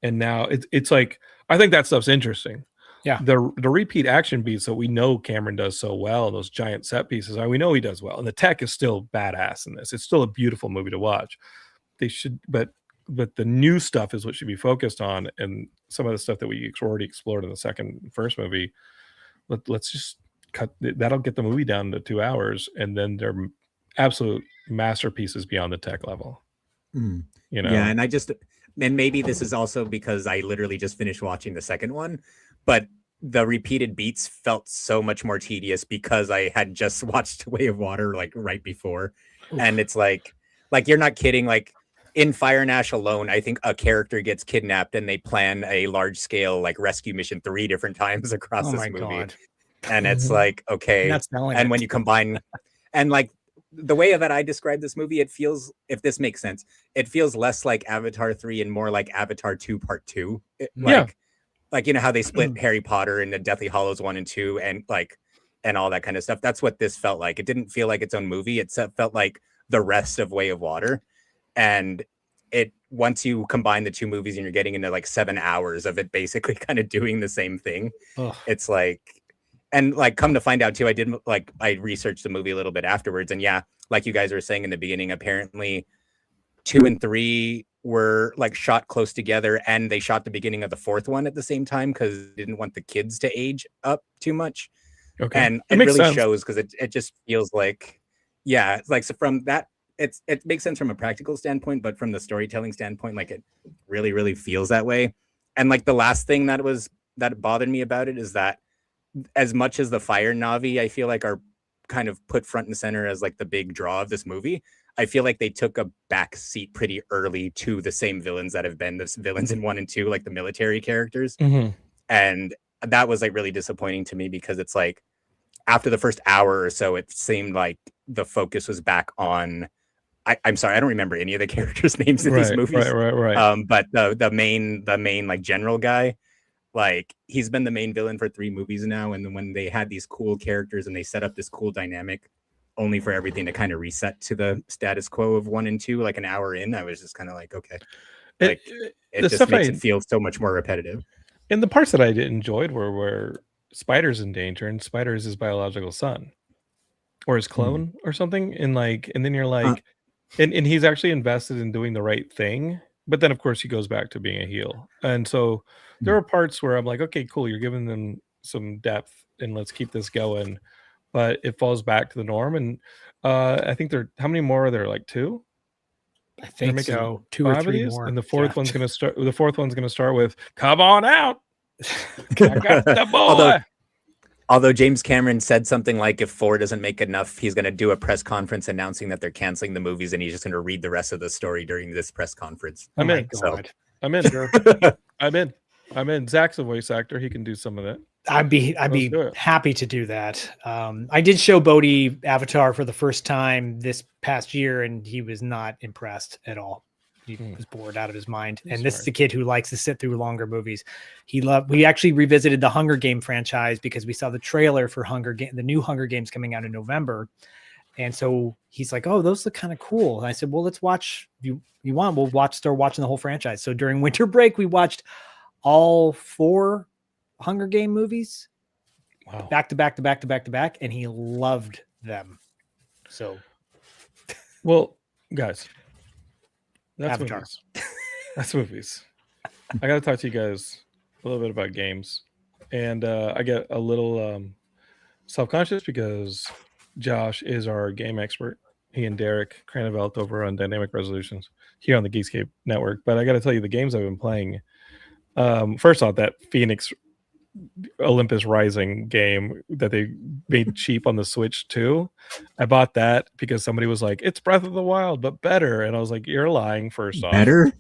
and now it's like, I think that stuff's interesting. Yeah. The repeat action beats that we know Cameron does so well, and those giant set pieces, we know he does well, and the tech is still badass in this. It's still a beautiful movie to watch. They should, but the new stuff is what should be focused on, and some of the stuff that we already explored in the first movie. Let's just cut. That'll get the movie down to 2 hours, and then they're absolute masterpieces beyond the tech level. Mm. You know? Yeah, and maybe this is also because I literally just finished watching the second one, but the repeated beats felt so much more tedious because I had just watched Way of Water like right before. Oof. And it's like you're not kidding. Like in Fire and Ash alone, I think a character gets kidnapped and they plan a large scale like rescue mission 3 different times across this movie. God. And it's like, okay. And when you combine and like the way that I describe this movie, it feels, if this makes sense, it feels less like Avatar 3 and more like Avatar 2 Part 2. Like, you know how they split Harry Potter into Deathly Hallows 1 and 2 and like, and all that kind of stuff. That's what this felt like. It didn't feel like its own movie. It felt like the rest of Way of Water. And once you combine the two movies and you're getting into like 7 hours of it basically kind of doing the same thing, it's like, and like, come to find out too, I researched the movie a little bit afterwards, and yeah, like you guys were saying in the beginning, apparently 2 and 3 were like shot close together, and they shot the beginning of the fourth one at the same time because they didn't want the kids to age up too much. Okay. And it really shows because it just feels like, yeah, it's like, so from that, it makes sense from a practical standpoint, but from the storytelling standpoint, like it really, really feels that way. And like the last thing that bothered me about it is that as much as the fire Na'vi, I feel like are kind of put front and center as like the big draw of this movie, I feel like they took a back seat pretty early to the same villains that have been the villains in 1 and 2, like the military characters. Mm-hmm. And that was like really disappointing to me because it's like after the first hour or so, it seemed like the focus was back on, I'm sorry, I don't remember any of the characters' names in these movies. Right. But the main like general guy, like he's been the main villain for 3 movies now. And then when they had these cool characters and they set up this cool dynamic, only for everything to kind of reset to the status quo of 1 and 2, like an hour in, I was just kind of like, okay. Like The it just stuff makes it feel so much more repetitive. and the parts that I enjoyed were where Spider's in danger and Spider is his biological son or his clone or something, and then you're like, and he's actually invested in doing the right thing, but then of course he goes back to being a heel, and so there are parts where I'm like, okay, cool, you're giving them some depth, and let's keep this going, but it falls back to the norm, and I think how many more are there? Like two? I They're think making so. 2 or five of 3 these, more. and the fourth one's gonna start. The fourth one's gonna start with "Come on out." I got the boy. Although James Cameron said something like if 4 doesn't make enough, he's going to do a press conference announcing that they're canceling the movies, and he's just going to read the rest of the story during this press conference. I'm in. God. I'm in. Sure. I'm in. I'm in. Zach's a voice actor. He can do some of that. I'd be happy to do that. I did show Bodhi Avatar for the first time this past year, and he was not impressed at all. He was bored out of his mind. And this is a kid who likes to sit through longer movies. We actually revisited the Hunger Game franchise because we saw the trailer for the new Hunger Games coming out in November. And so he's like, oh, those look kind of cool. And I said, well, let's watch. If you want, we'll start watching the whole franchise. So during winter break, we watched all 4 Hunger Game movies. Wow. Back to back to back to back to back. And he loved them. So. Well, guys. That's Avatar. movies. That's movies. I got to talk to you guys a little bit about games, and I get a little self-conscious because Josh is our game expert. He and Derek Cranevelt over on Dynamic Resolutions here on the Geekscape network. But I got to tell you, the games I've been playing. First off, that Phoenix Olympus Rising game that they made cheap on the Switch too. I bought that because somebody was like, "It's Breath of the Wild, but better," and I was like, "You're lying." First off, better?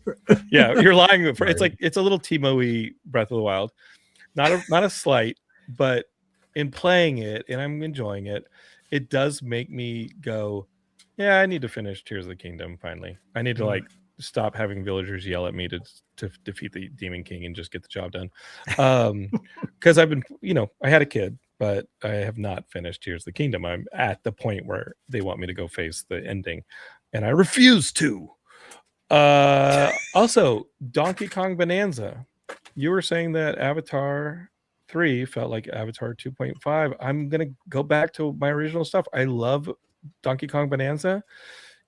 Yeah, you're lying. It's a little Timo-y Breath of the Wild, not a slight, but in playing it and I'm enjoying it, it does make me go, "Yeah, I need to finish Tears of the Kingdom finally. I need to stop having villagers yell at me to defeat the Demon King and just get the job done." Because I've been, I had a kid, but I have not finished Tears of the Kingdom. I'm at the point where they want me to go face the ending, and I refuse to. Also, Donkey Kong Bonanza. You were saying that Avatar 3 felt like Avatar 2.5. I'm gonna go back to my original stuff. I love Donkey Kong Bonanza.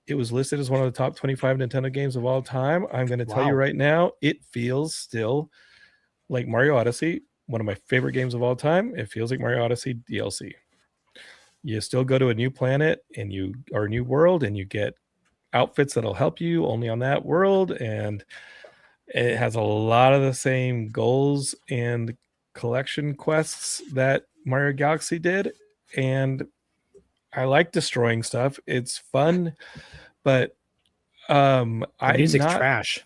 It was listed as one of the top 25 Nintendo games of all time. I'm going to tell you right now, it feels still like Mario Odyssey, one of my favorite games of all time. It feels like Mario Odyssey DLC. You still go to a new planet and a new world, and you get outfits that'll help you only on that world. And it has a lot of the same goals and collection quests that Mario Galaxy did. And I like destroying stuff. It's fun, but the music's trash.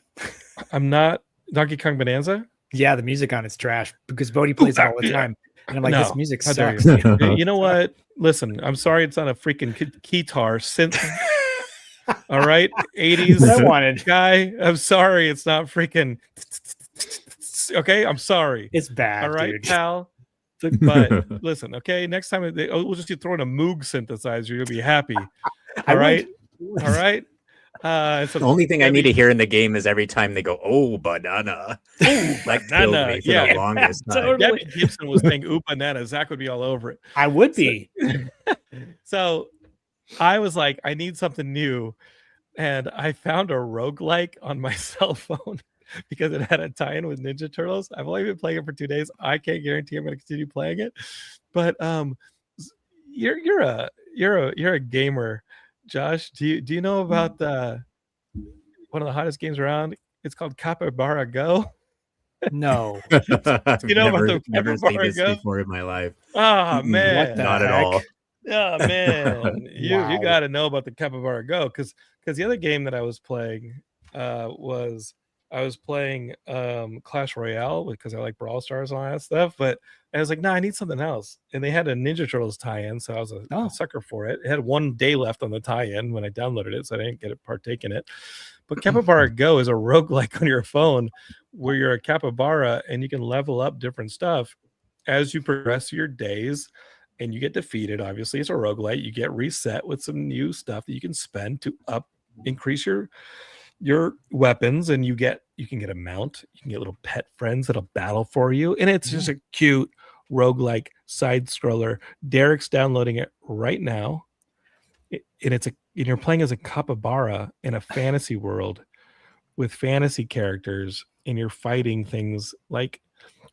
I'm not Donkey Kong Bonanza. Yeah, the music on it's trash because Bodhi plays it all the time, and I'm like, this music sucks. You know what? Listen, I'm sorry, it's not a freaking guitar synth. All right, 80s guy. I'm sorry, it's not freaking. Okay, I'm sorry. It's bad. All right, dude. pal. But listen, okay, next time we'll just throw in a Moog synthesizer, you'll be happy. All right. The only thing I need to hear in the game is every time they go, "Oh, banana." That killed me for the longest time. Totally. Gabby Gibson was saying "Ooh, banana." Zach would be all over it. I would be. So I was like, I need something new, and I found a roguelike on my cell phone. Because it had a tie-in with Ninja Turtles. I've only been playing it for 2 days. I can't guarantee I'm going to continue playing it. But you're a gamer, Josh. Do you know about one of the hottest games around? It's called Capybara Go. No. You know never, about the never seen Capybara this Go? before in my life. Oh man, not at all. Oh man, you Wow. got to know about the Capybara Go because the other game that I was playing was. I was playing Clash Royale because I like Brawl Stars and all that stuff, but I was like, no, I need something else. And they had a Ninja Turtles tie-in, so I was a sucker for it. It had 1 day left on the tie-in when I downloaded it, so I didn't get to partake in it. But Capybara Go is a roguelike on your phone where you're a capybara and you can level up different stuff as you progress your days and you get defeated. Obviously, it's a roguelike. You get reset with some new stuff that you can spend to increase your your weapons, and you can get a mount, you can get little pet friends that'll battle for you, and it's just a cute roguelike side scroller. Derek's downloading it right now. And you're playing as a capybara in a fantasy world with fantasy characters, and you're fighting things like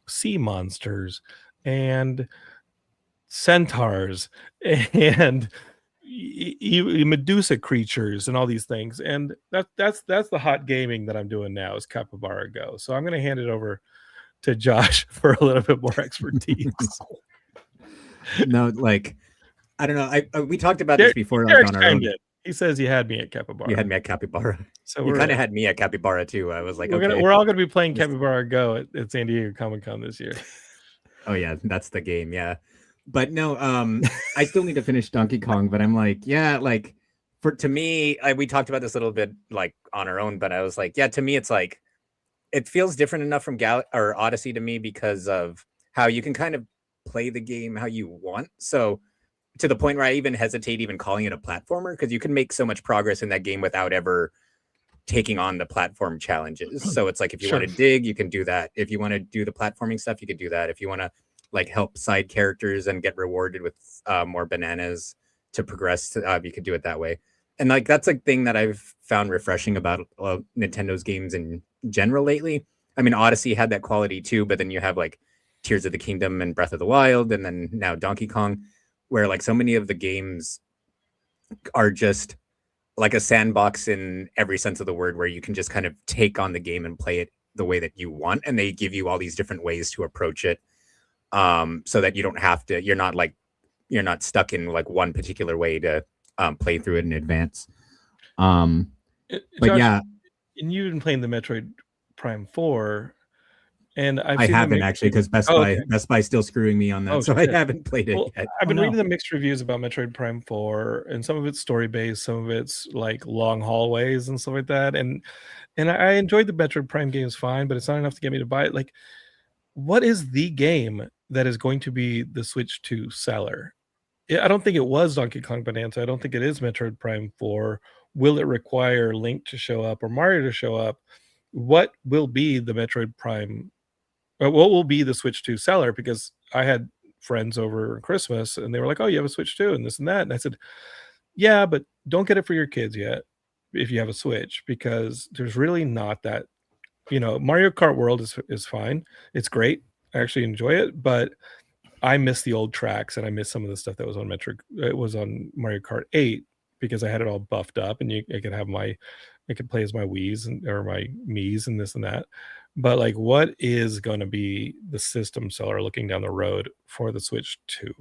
sea monsters and centaurs and Medusa creatures and all these things. And that's the hot gaming that I'm doing now is Capybara Go. So I'm going to hand it over to Josh for a little bit more expertise. No, like, I don't know. We talked about this before, like, on our own. He says you had me at Capybara. You had me at Capybara. So you kind of had me at Capybara too. I was like, we're all going to be playing Capybara Go at San Diego Comic-Con this year. Oh yeah, that's the game. Yeah. But no, I still need to finish Donkey Kong, but I'm like, yeah, like to me, we talked about this a little bit like on our own, but I was like, yeah, to me, it's like, it feels different enough from or Odyssey to me because of how you can kind of play the game how you want. So to the point where I even hesitate even calling it a platformer, because you can make so much progress in that game without ever taking on the platform challenges. So it's like, if you want to dig, you can do that. If you want to do the platforming stuff, you could do that. If you want to like help side characters and get rewarded with more bananas to progress, you could do it that way. And like, that's a thing that I've found refreshing about Nintendo's games in general lately. I mean, Odyssey had that quality too, but then you have like Tears of the Kingdom and Breath of the Wild, and then now Donkey Kong, where like so many of the games are just like a sandbox in every sense of the word, where you can just kind of take on the game and play it the way that you want. And they give you all these different ways to approach it. So that you don't have to, you're not stuck in like one particular way to play through it in advance. But Josh, yeah. And you've been playing the Metroid Prime 4. And I haven't actually, because Best Buy is still screwing me on that. So I haven't played it yet. I've been reading the mixed reviews about Metroid Prime 4, and some of it's story-based, some of it's like long hallways and stuff like that. And I enjoyed the Metroid Prime games fine, but it's not enough to get me to buy it. Like, what is the game that is going to be the Switch 2 seller? I don't think it was Donkey Kong Bonanza. I don't think it is Metroid Prime 4. Will it require Link to show up or Mario to show up? What will be the Metroid Prime? What will be the Switch 2 seller? Because I had friends over Christmas and they were like, oh, you have a Switch 2 and this and that. And I said, yeah, but don't get it for your kids yet if you have a Switch, because there's really not that, Mario Kart World is fine. It's great. I actually enjoy it, but I miss the old tracks and I miss some of the stuff that was on Mario Kart 8, because I had it all buffed up and I could play as my Wii's or my Mii's and this and that. But like, what is going to be the system seller looking down the road for the Switch 2?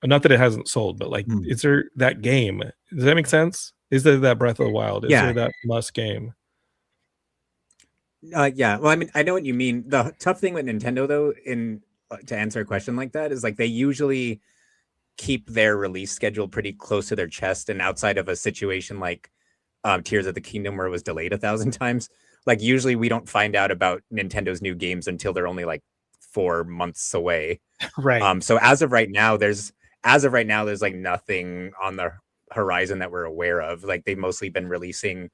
Not that it hasn't sold, but like, is there that game? Does that make sense? Is there that Breath of the Wild? Is there that must game? Yeah. Well, I mean, I know what you mean. The tough thing with Nintendo, though, to answer a question like that, is like they usually keep their release schedule pretty close to their chest, and outside of a situation like Tears of the Kingdom where it was delayed 1,000 times, like usually we don't find out about Nintendo's new games until they're only like 4 months away. Right. So as of right now, there's like nothing on the horizon that we're aware of. Like they've mostly been releasing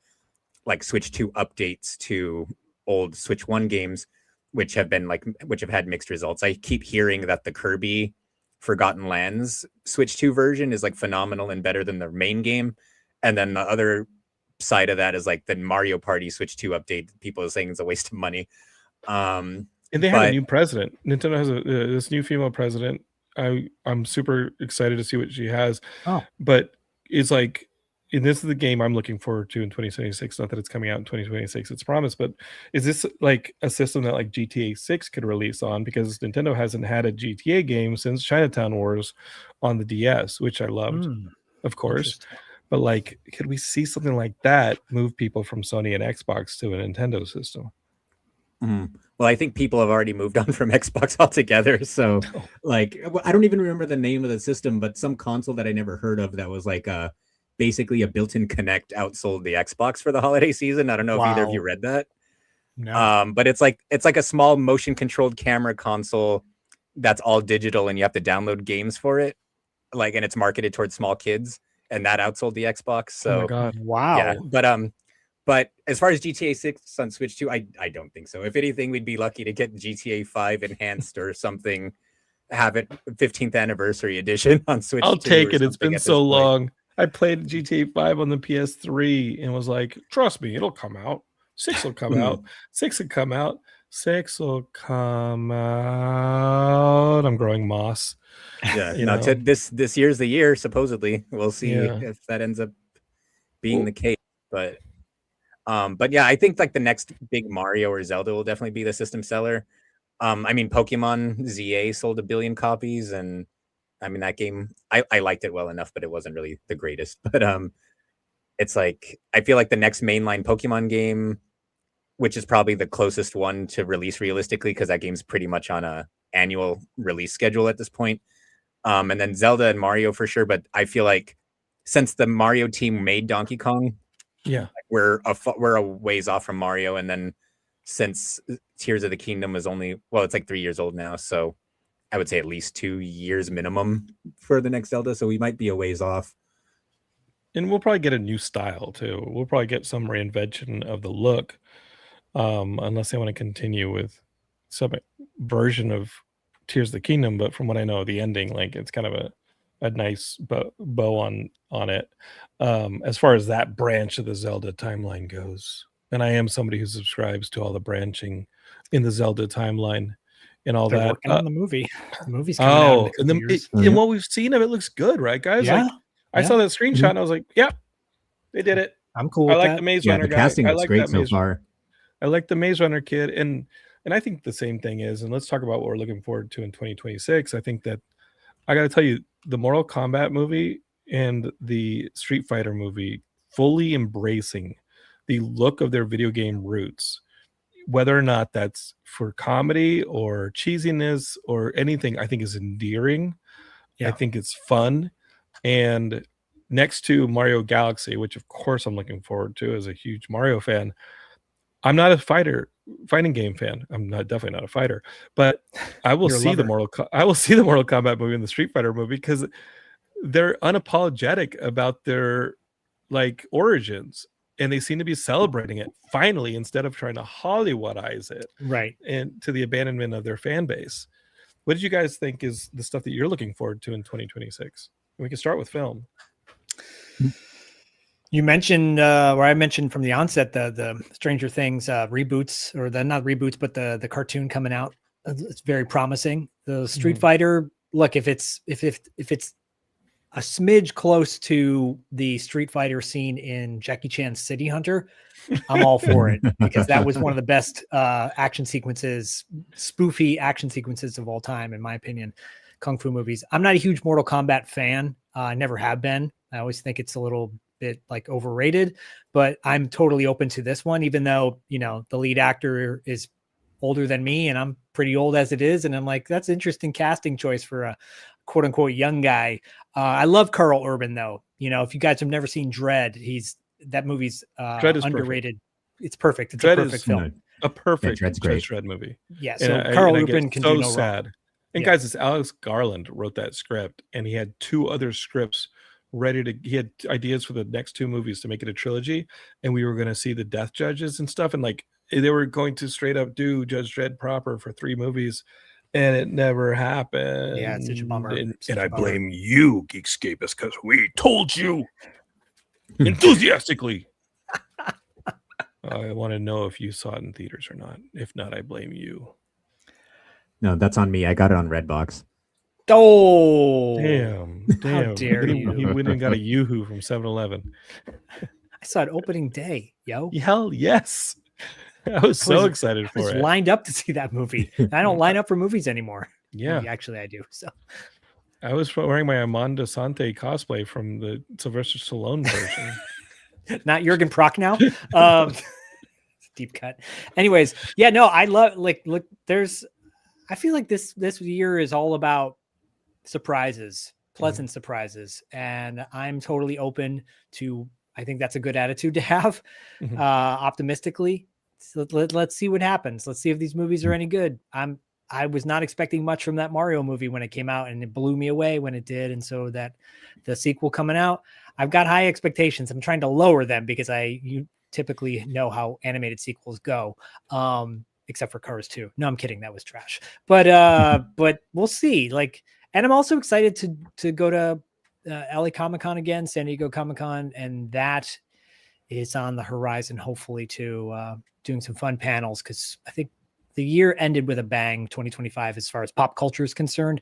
like Switch 2 updates to old Switch 1 games, which have had mixed results. I keep hearing that the Kirby Forgotten Lands Switch 2 version is like phenomenal and better than the main game. And then the other side of that is like the Mario Party Switch 2 update. People are saying it's a waste of money. And they have a new president. Nintendo has this new female president. I'm super excited to see what she has. But it's like, and this is the game I'm looking forward to in 2026. Not that it's coming out in 2026, it's promised, but is this like a system that like GTA 6 could release on? Because Nintendo hasn't had a GTA game since Chinatown Wars on the DS, which I loved, of course. But like, could we see something like that move people from Sony and Xbox to a Nintendo system? Well, I think people have already moved on from Xbox altogether. So like, I don't even remember the name of the system, but some console that I never heard of that was like basically a built-in Kinect outsold the Xbox for the holiday season. I don't know if either of you read that. No. But it's like a small motion controlled camera console that's all digital, and you have to download games for it. Like, and it's marketed towards small kids, and that outsold the Xbox. So, oh my God. Wow. Yeah. But as far as GTA 6 on Switch 2, I don't think so. If anything, we'd be lucky to get GTA 5 enhanced or something, have it 15th anniversary edition on I'll Switch 2 take or it. It's something been at this so point. long. I played GTA 5 on the PS3 and was like, trust me, it'll come out. 6 will come out. 6 will come out. 6 will come out. I'm growing moss. Yeah, You no, know? this year's the year, supposedly. We'll see Yeah. if that ends up being the case. But yeah, I think like the next big Mario or Zelda will definitely be the system seller. I mean, Pokemon ZA sold 1 billion copies, and I mean that game, I liked it well enough, but it wasn't really the greatest. But it's like I feel like the next mainline Pokemon game, which is probably the closest one to release realistically, because that game's pretty much on a annual release schedule at this point. And then Zelda and Mario for sure. But I feel like since the Mario team made Donkey Kong, Yeah. we're a ways off from Mario. And then since Tears of the Kingdom is only, well, it's like 3 years old now, so I would say at least 2 years minimum for the next Zelda. So we might be a ways off. And we'll probably get a new style too. We'll probably get some reinvention of the look, unless they want to continue with some version of Tears of the Kingdom. But from what I know, the ending, like it's kind of a nice bow on it. As far as that branch of the Zelda timeline goes, and I am somebody who subscribes to all the branching in the Zelda timeline and all They're that. working on the movie. The movie's coming out in a couple years. And what we've seen of it looks good, right, guys? Yeah. Like I saw that screenshot and I was like, "Yep, they did it." I'm cool I with like that. the Maze Yeah, Runner the guy. casting I looks like great that so Maze. far. I like the Maze Runner kid, and I think the same thing is. And let's talk about what we're looking forward to in 2026. I think that I got to tell you, the Mortal Kombat movie and the Street Fighter movie fully embracing the look of their video game roots, whether or not that's for comedy or cheesiness or anything, I think is endearing. I Yeah. think it's fun. And next to Mario Galaxy, which of course I'm looking forward to as a huge Mario fan, I'm not a fighting game fan. I'm not definitely not a fighter, but I will You're a see the lover. I will see the Mortal Kombat movie and the Street Fighter movie because they're unapologetic about their like origins, and they seem to be celebrating it finally instead of trying to Hollywoodize it Right. and to the abandonment of their fan base. What did you guys think is the stuff that you're looking forward to in 2026? We can start with film. You mentioned, or I mentioned from the onset, the Stranger Things reboots, or the not reboots, but the cartoon coming out. It's very promising. The Street Fighter, look, if it's a smidge close to the Street Fighter scene in Jackie Chan's City Hunter, I'm all for it, because that was one of the best action sequences, spoofy action sequences of all time, in my opinion. Kung Fu movies. I'm not a huge Mortal Kombat fan. I never have been. I always think it's a little bit like overrated, but I'm totally open to this one, even though, you know, the lead actor is older than me and I'm pretty old as it is. And I'm like, that's interesting casting choice for a quote unquote young guy. I love Carl Urban though. You know, if you guys have never seen Dread, that movie's Dread is underrated. Perfect. It's perfect. It's Dread a perfect film. A perfect Dread's great. Dread movie. Yeah. So Carl Urban can do no wrong. And guys, it's Alex Garland wrote that script, and he had 2 other scripts he had ideas for the next 2 movies to make it a trilogy, and we were going to see the Death Judges and stuff, and like they were going to straight up do Judge Dredd proper for 3 movies, and it never happened. Yeah, it's such a bummer. And I blame you, Geekscapists, because we told you enthusiastically. I want to know if you saw it in theaters or not. If not, I blame you. No, that's on me. I got it on Redbox. Oh, damn! How dare you? He went and got a Yoo-hoo from 7-Eleven. I saw it opening day, yo. Hell yes! I was so excited for it. Lined up to see that movie. I don't line up for movies anymore. Yeah, actually, I do. So I was wearing my Amanda Sante cosplay from the Sylvester Stallone version. Not Jurgen Prochnow. Deep cut. Anyways, yeah, no, I love look. I feel like this year is all about surprises, pleasant surprises, and I'm totally open to. I think that's a good attitude to have, optimistically. So let's see what happens. Let's see if these movies are any good. I was not expecting much from that Mario movie when it came out, and it blew me away when it did. And so that the sequel coming out, I've got high expectations. I'm trying to lower them because typically know how animated sequels go. Except for Cars 2. No, I'm kidding. That was trash. But we'll see. Like, and I'm also excited to go to LA Comic-Con again, San Diego Comic-Con, and that is on the horizon, hopefully, to doing some fun panels, because I think the year ended with a bang, 2025, as far as pop culture is concerned,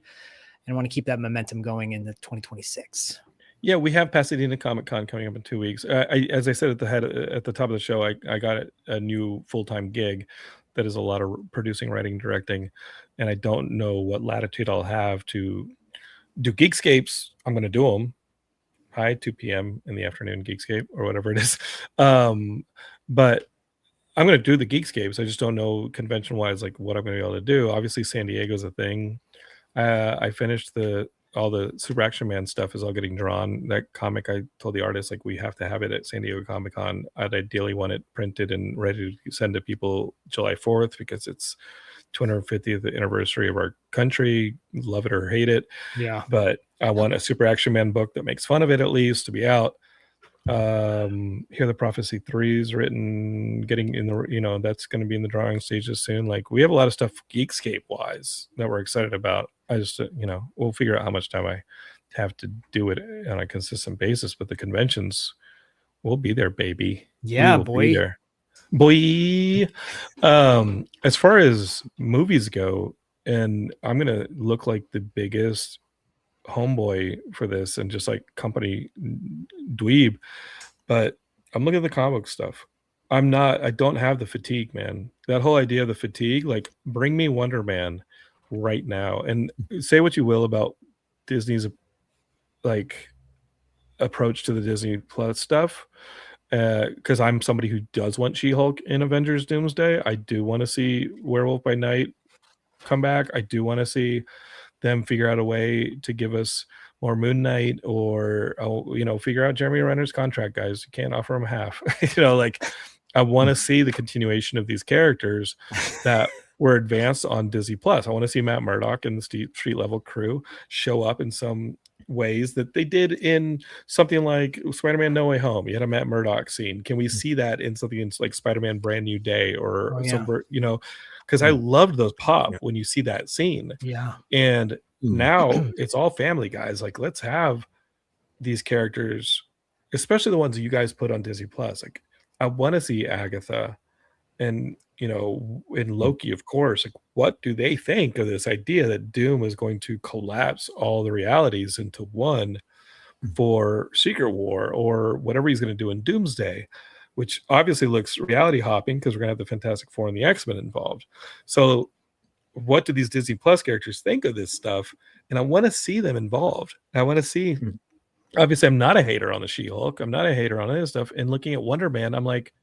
and I want to keep that momentum going into 2026. Yeah, we have Pasadena Comic Con coming up in 2 weeks. As I said at the top of the show, I got a new full-time gig that is a lot of producing, writing, directing, and I don't know what latitude I'll have to do Geekscapes. I'm going to do them. Hi, 2 p.m. in the afternoon, Geekscape, or whatever it is. But I'm going to do the Geekscapes. I just don't know convention-wise like what I'm going to be able to do. Obviously, San Diego's a thing. I finished all the Super Action Man stuff is all getting drawn. That comic, I told the artist, like, we have to have it at San Diego Comic Con. I'd ideally want it printed and ready to send to people July 4th, because it's 250th anniversary of our country. Love it or hate it. Yeah. But I want a Super Action Man book that makes fun of it, at least, to be out. Here the Prophecy 3 is written, getting in the, that's going to be in the drawing stages soon. Like, we have a lot of stuff Geekscape wise that we're excited about. I just, we'll figure out how much time I have to do it on a consistent basis, but the conventions, we'll be there, baby. Yeah, boy. Boy. As far as movies go, and I'm going to look like the biggest homeboy for this and just like company dweeb, but I'm looking at the comic stuff. I don't have the fatigue, man. That whole idea of the fatigue, like, bring me Wonder Man right now. And say what you will about Disney's like approach to the Disney Plus stuff, because I'm somebody who does want She-Hulk in Avengers Doomsday. I do want to see Werewolf by Night come back. I do want to see them figure out a way to give us more Moon Knight, or figure out Jeremy Renner's contract, guys. You can't offer him half. Like, I want to see the continuation of these characters that were advanced on Disney Plus. I want to see Matt Murdock and the street level crew show up in some ways that they did in something like Spider-Man No Way Home. You had a Matt Murdock scene. Can we see that in something like Spider-Man Brand New Day, or because I loved those pop when you see that scene. Yeah. And now it's all family, guys. Like, let's have these characters, especially the ones that you guys put on Disney Plus. Like, I want to see Agatha and, in Loki, of course. Like, what do they think of this idea that Doom is going to collapse all the realities into one for Secret War, or whatever he's going to do in Doomsday, which obviously looks reality hopping, because we're going to have the Fantastic Four and the X-Men involved. So what do these Disney Plus characters think of this stuff? And I want to see them involved. I want to see, obviously, I'm not a hater on the She-Hulk. I'm not a hater on any stuff. And looking at Wonder Man, I'm like,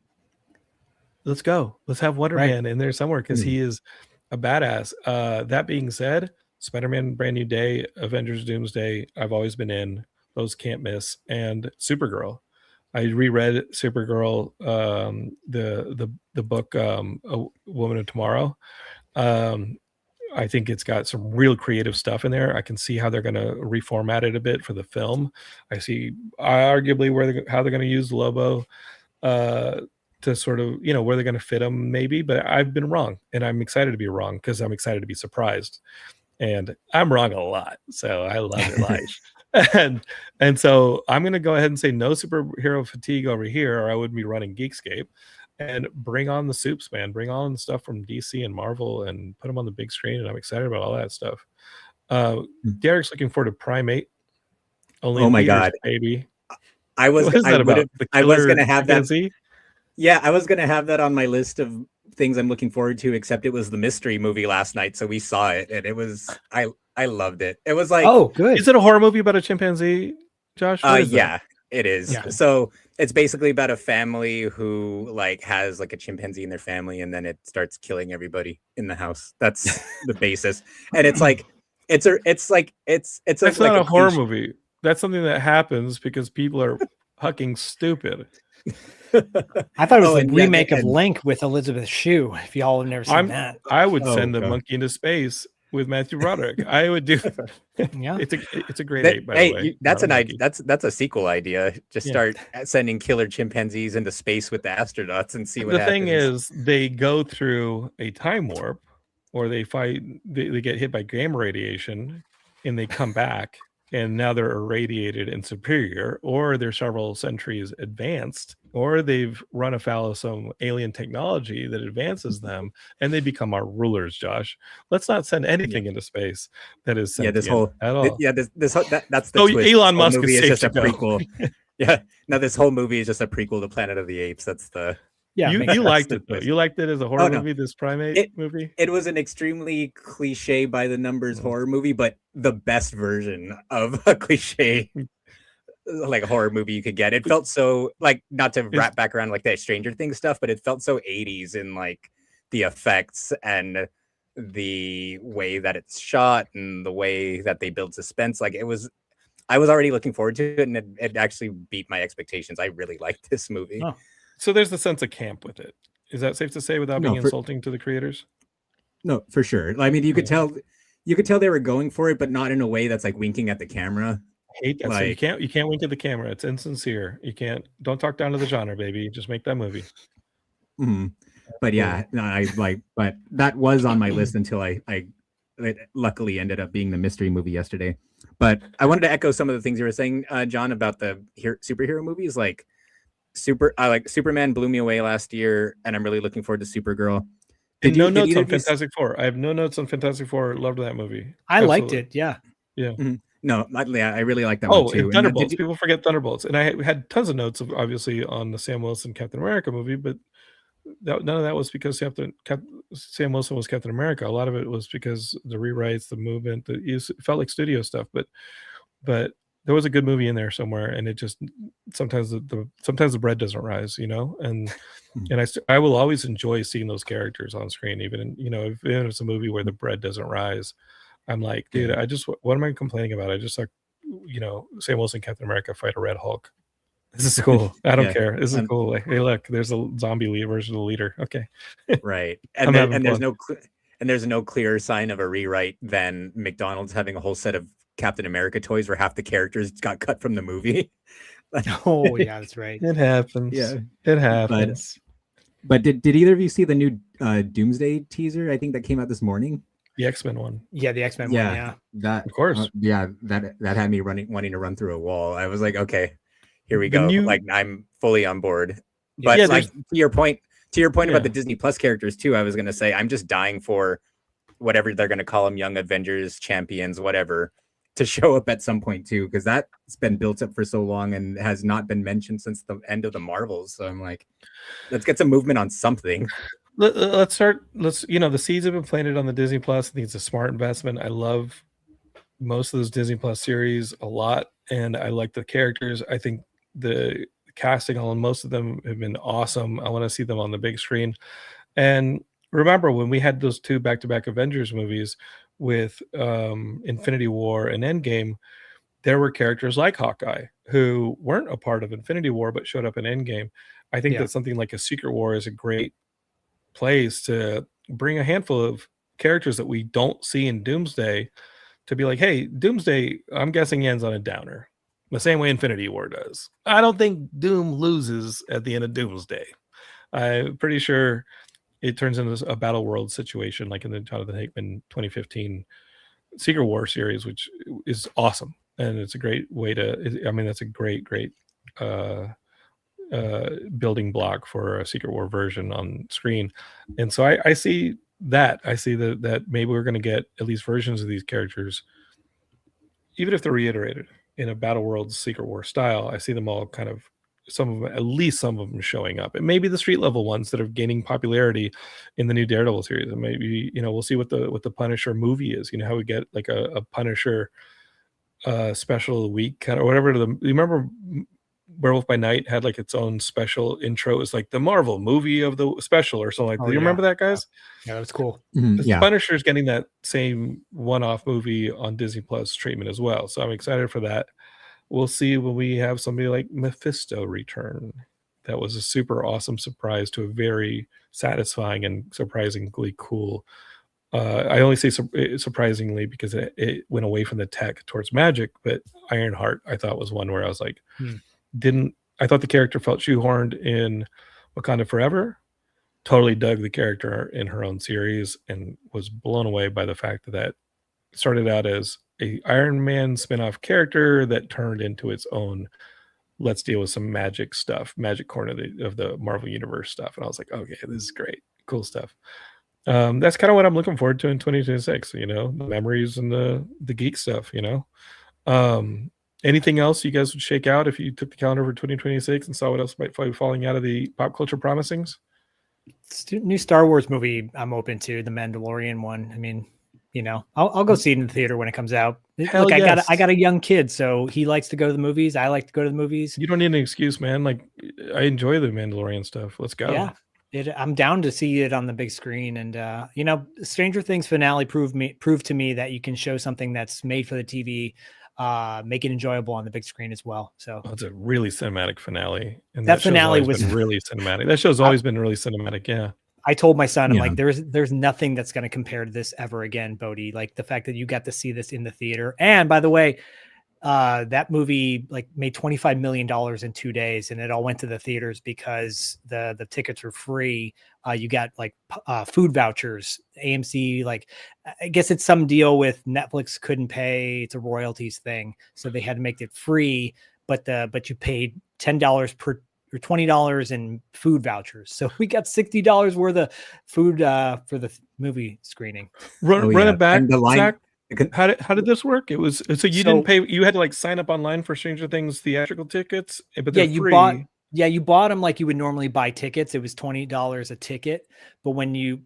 let's go. Let's have Wonder Man in there somewhere, because he is a badass. That being said, Spider-Man Brand New Day, Avengers Doomsday, I've always been in. Those can't miss. And Supergirl. I reread Supergirl, the book, A Woman of Tomorrow. I think it's got some real creative stuff in there. I can see how they're going to reformat it a bit for the film. I see arguably how they're going to use Lobo to sort of, where they're going to fit him maybe, but I've been wrong, and I'm excited to be wrong, because I'm excited to be surprised, and I'm wrong a lot. So I love it. Life. And so I'm going to go ahead and say no superhero fatigue over here, or I wouldn't be running Geekscape. And bring on the soups, man. Bring on the stuff from DC and Marvel and put them on the big screen. And I'm excited about all that stuff. Derek's looking forward to Primate. Only oh my theaters, God, baby. I was going to have that. Yeah, I was going to have that on my list of things I'm looking forward to, except it was the mystery movie last night. So we saw it, and it was, I loved it. It was like, oh, good. Is it a horror movie about a chimpanzee, Josh? Yeah, it is. Yeah. So it's basically about a family who like has like a chimpanzee in their family, and then it starts killing everybody in the house. That's the basis. And it's like it's That's not a horror movie. That's something that happens because people are fucking stupid. I thought it was a remake of Link with Elizabeth Shue. If y'all have never seen that, I would send the monkey into space with Matthew Broderick. I would do. Yeah. It's a great ape, by the way. That's not an a idea. monkey. That's a sequel idea. Just Yeah. start sending killer chimpanzees into space with the astronauts and see what The happens. thing is, they go through a time warp, or they fight. They get hit by gamma radiation, and they come back, and now they're irradiated and superior, or they're several centuries advanced, or they've run afoul of some alien technology that advances them, and they become our rulers. Josh, let's not send anything into space that is Yeah, sentient this whole at all. that's the Oh, twist. Elon This whole Musk movie is is safe just to a go. prequel. Yeah, no, this whole movie is just a prequel to Planet of the Apes. That's the Yeah. you makes sense. liked the it though. twist. You liked it as a horror Oh, no. movie. This primate movie. It was an extremely cliche by the numbers horror movie, but the best version of a cliche like horror movie you could get. It felt so like, not to wrap back around like that Stranger Things stuff, but it felt so 80s in like the effects and the way that it's shot and the way that they build suspense. Like I was already looking forward to it, and it actually beat my expectations. I really liked this movie. Oh. So there's the sense of camp with it. Is that safe to say without being insulting to the creators? No, for sure. I mean, you could tell they were going for it, but not in a way that's like winking at the camera. I hate that. So you can't wink at the camera. It's insincere. Don't talk down to the genre, baby. Just make that movie. Mm-hmm. But yeah, no, but that was on my list until it luckily ended up being the mystery movie yesterday. But I wanted to echo some of the things you were saying, John, about the superhero movies. Like Superman blew me away last year, and I'm really looking forward to Supergirl. No notes on Fantastic Four. I have no notes on Fantastic Four. Loved that movie. I liked it. Yeah. Yeah. Mm-hmm. No, I really like that one too. Thunderbolts. People forget Thunderbolts, and I had tons of notes, obviously, on the Sam Wilson Captain America movie, but none of that was because Sam Wilson was Captain America. A lot of it was because the rewrites, the movement, it felt like studio stuff. But there was a good movie in there somewhere, and it just sometimes the bread doesn't rise, and I will always enjoy seeing those characters on screen, even if it's a movie where the bread doesn't rise. I'm like, dude, what am I complaining about? I just like, Sam Wilson Captain America fight a Red Hulk. This is cool. I don't care. This is cool. Like, hey, look, there's a zombie version of the leader. Okay, right. And there's no clearer sign of a rewrite than McDonald's having a whole set of Captain America toys where half the characters got cut from the movie. Oh yeah, that's right. It happens. Yeah, it happens. But did either of you see the new Doomsday teaser? I think that came out this morning. The X-Men one. Yeah, the X-Men one. Yeah, that of course. That had me wanting to run through a wall. I was like, okay, here we go. Like, I'm fully on board. But like to your point about the Disney Plus characters too, I was gonna say I'm just dying for whatever they're gonna call them, Young Avengers, Champions, whatever, to show up at some point too, because that's been built up for so long and has not been mentioned since the end of the Marvels. So I'm like, let's get some movement on something. The seeds have been planted on the Disney Plus. I think it's a smart investment. I love most of those Disney Plus series a lot, and I like the characters. I think the casting on most of them have been awesome. I want to see them on the big screen. And remember when we had those two back-to-back Avengers movies with Infinity War and Endgame, there were characters like Hawkeye who weren't a part of Infinity War but showed up in Endgame. I think that something like a Secret War is a great place to bring a handful of characters that we don't see in Doomsday to be like, hey, Doomsday, I'm guessing ends on a downer, the same way Infinity War does. I don't think Doom loses at the end of Doomsday. I'm pretty sure it turns into a Battle World situation like in the Jonathan Hickman 2015 Secret War series, which is awesome. And it's a great way that's a great building block for a Secret War version on screen. And so I see that. I see that maybe we're going to get at least versions of these characters, even if they're reiterated in a Battle World Secret War style. I see them all kind of, at least some of them showing up. And maybe the street level ones that are gaining popularity in the new Daredevil series. And maybe, we'll see what the Punisher movie is, how we get like a Punisher special of the week kind of whatever. You remember Werewolf by Night had like its own special intro. It's like the Marvel movie of the special or something like that. You remember that, guys? Yeah, that's cool. Punisher's getting that same one-off movie on Disney Plus treatment as well. So I'm excited for that. We'll see when we have somebody like Mephisto return. That was a super awesome surprise to a very satisfying and surprisingly cool I only say surprisingly because it went away from the tech towards magic, but Ironheart I thought was one where I was like, I thought the character felt shoehorned in Wakanda Forever. Totally dug the character in her own series and was blown away by the fact that it started out as a Iron Man spin-off character that turned into its own, let's deal with some magic stuff, magic corner of the Marvel Universe stuff. And I was like, okay, this is great. Cool stuff. That's kind of what I'm looking forward to in 2026, the memories and the geek stuff, anything else you guys would shake out if you took the calendar for 2026 and saw what else might be falling out of the pop culture promisings? New Star Wars movie I'm open to, the Mandalorian one. I mean, I'll go see it in the theater when it comes out. Hell Look, yes. I got a young kid, so he likes to go to the movies. I like to go to the movies. You don't need an excuse, man. Like, I enjoy the Mandalorian stuff. Let's go. Yeah. I'm down to see it on the big screen. And Stranger Things finale proved to me that you can show something that's made for the TV, make it enjoyable on the big screen as well. So it's a really cinematic finale. And that finale was really cinematic. That show's always been really cinematic. Yeah. I told my son, I'm like, there's nothing that's going to compare to this ever again, Bodhi. Like the fact that you got to see this in the theater. And by the way, that movie made $25 million in 2 days, and it all went to the theaters because the tickets were free. You got food vouchers, AMC, I guess it's some deal with Netflix couldn't pay. It's a royalties thing. So they had to make it free, but you paid $10 per or $20 in food vouchers. So we got $60 worth of food for the movie screening. Run it back, Zach. How did this work? It was so you didn't pay. You had to sign up online for Stranger Things theatrical tickets, but they're free. You bought them like you would normally buy tickets. It was $20 a ticket, but when you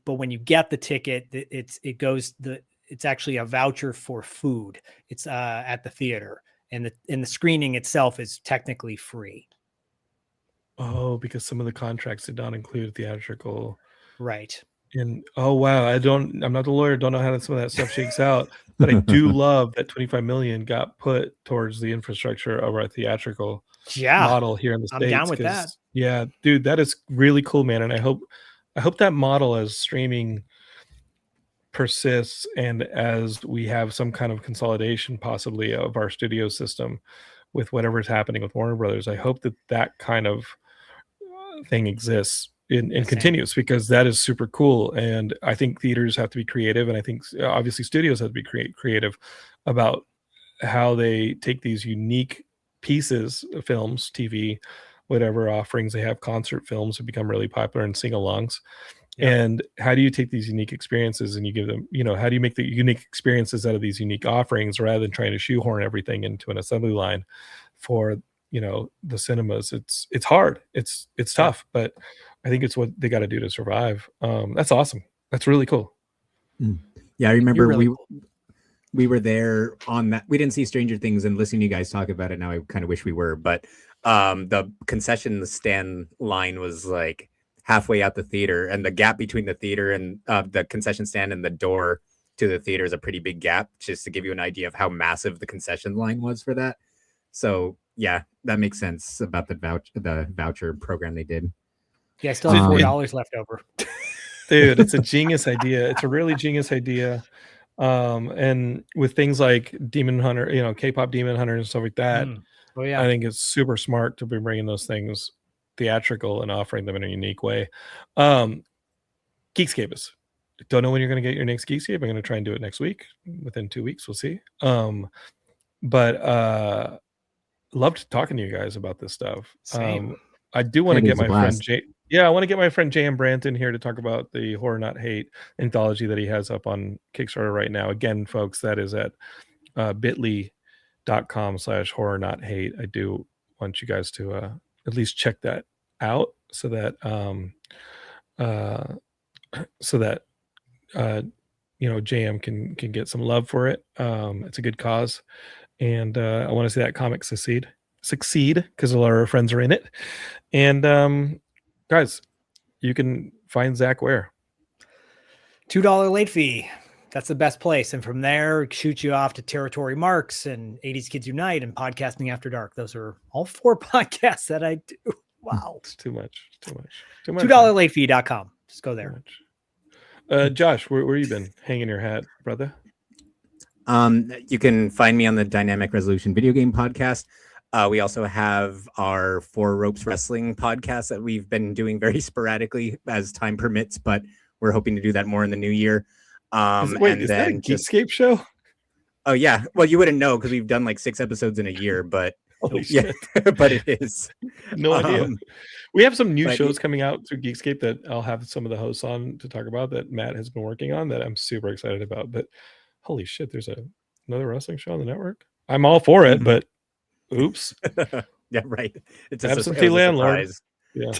get the ticket, it's actually a voucher for food. It's at the theater, and the screening itself is technically free. Oh, because some of the contracts did not include theatrical. Right. And oh wow, I'm not the lawyer, don't know how some of that stuff shakes out, but I do love that 25 million got put towards the infrastructure of our theatrical model here in the States. I'm down with that. Yeah, dude, that is really cool, man. And I hope that model as streaming persists and as we have some kind of consolidation possibly of our studio system with whatever's happening with Warner Brothers. I hope that kind of thing exists and continues, because that is super cool. And I think theaters have to be creative, and I think obviously studios have to be creative about how they take these unique pieces of films, TV, whatever offerings they have. Concert films have become really popular, and sing-alongs. And how do you take these unique experiences and you give them, how do you make the unique experiences out of these unique offerings rather than trying to shoehorn everything into an assembly line for the cinemas? It's hard, it's tough, but I think it's what they got to do to survive. That's awesome. That's really cool. Yeah, I remember we were there on that. We didn't see Stranger Things, and listening to you guys talk about it now, I kind of wish we were. But the concession stand line was halfway out the theater, and the gap between the theater and the concession stand and the door to the theater is a pretty big gap, just to give you an idea of how massive the concession line was for that. So yeah, that makes sense about the voucher program they did. Yeah, I still have $4 left over. Dude, it's a genius idea. It's a really genius idea. And with things like Demon Hunter, K-pop Demon Hunter and stuff like that, I think it's super smart to be bringing those things theatrical and offering them in a unique way. Geekscapists, don't know when you're going to get your next Geekscape. I'm going to try and do it next week. Within 2 weeks, we'll see. But loved talking to you guys about this stuff. Same. I do want to get my friend Jay. Yeah, I want to get my friend J.M. Branton here to talk about the Horror Not Hate anthology that he has up on Kickstarter right now. Again, folks, that is at bit.ly.com/horror not hate. I do want you guys to at least check that out so that JM can get some love for it. It's a good cause, and I want to see that comic succeed because a lot of our friends are in it. And guys, you can find Zach where? $2 late fee. That's the best place. And from there, shoot you off to Territory Marks and 80s Kids Unite and Podcasting After Dark. Those are all 4 podcasts that I do. Wow. It's too much. $2latefee.com. Just go there. Josh, where you been hanging your hat, brother? You can find me on the Dynamic Resolution Video Game Podcast. We also have our Four Ropes Wrestling podcast that we've been doing very sporadically as time permits, but we're hoping to do that more in the new year. Is that a Geekscape show? Oh yeah, well you wouldn't know because we've done like 6 episodes in a year, but Holy yeah, shit. but it is. No idea. We have some new but shows coming out through Geekscape that I'll have some of the hosts on to talk about that Matt has been working on that I'm super excited about. But holy shit, there's another wrestling show on the network. I'm all for it, but oops. Yeah, right. It's just Absentee landlord. Yeah.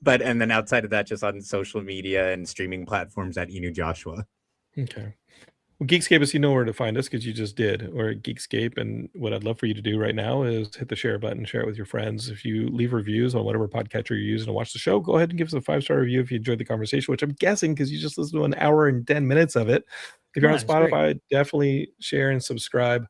But and then outside of that, just on social media and streaming platforms at Inu Joshua. Okay. Well, Geekscapists, you know where to find us because you just did. We're at Geekscape, and what I'd love for you to do right now is hit the share button, share it with your friends. If you leave reviews on whatever podcatcher you're using to watch the show, go ahead and give us a 5-star review if you enjoyed the conversation, which I'm guessing because you just listened to an hour and 10 minutes of it. If you're on Spotify, definitely share and subscribe.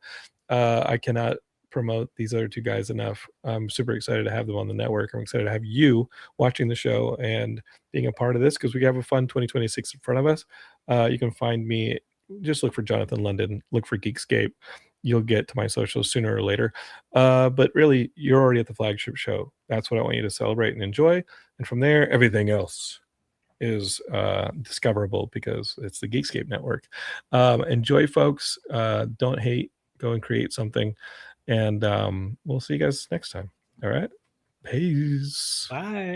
I cannot promote these other two guys enough. I'm super excited to have them on the network. I'm excited to have you watching the show and being a part of this because we have a fun 2026 in front of us. You can find me. Just look for Jonathan London, look for Geekscape. You'll get to my socials sooner or later. But really, you're already at the flagship show. That's what I want you to celebrate and enjoy. And from there, everything else is discoverable because it's the Geekscape network. Enjoy, folks. Don't hate. Go and create something. And we'll see you guys next time. All right. Peace. Bye.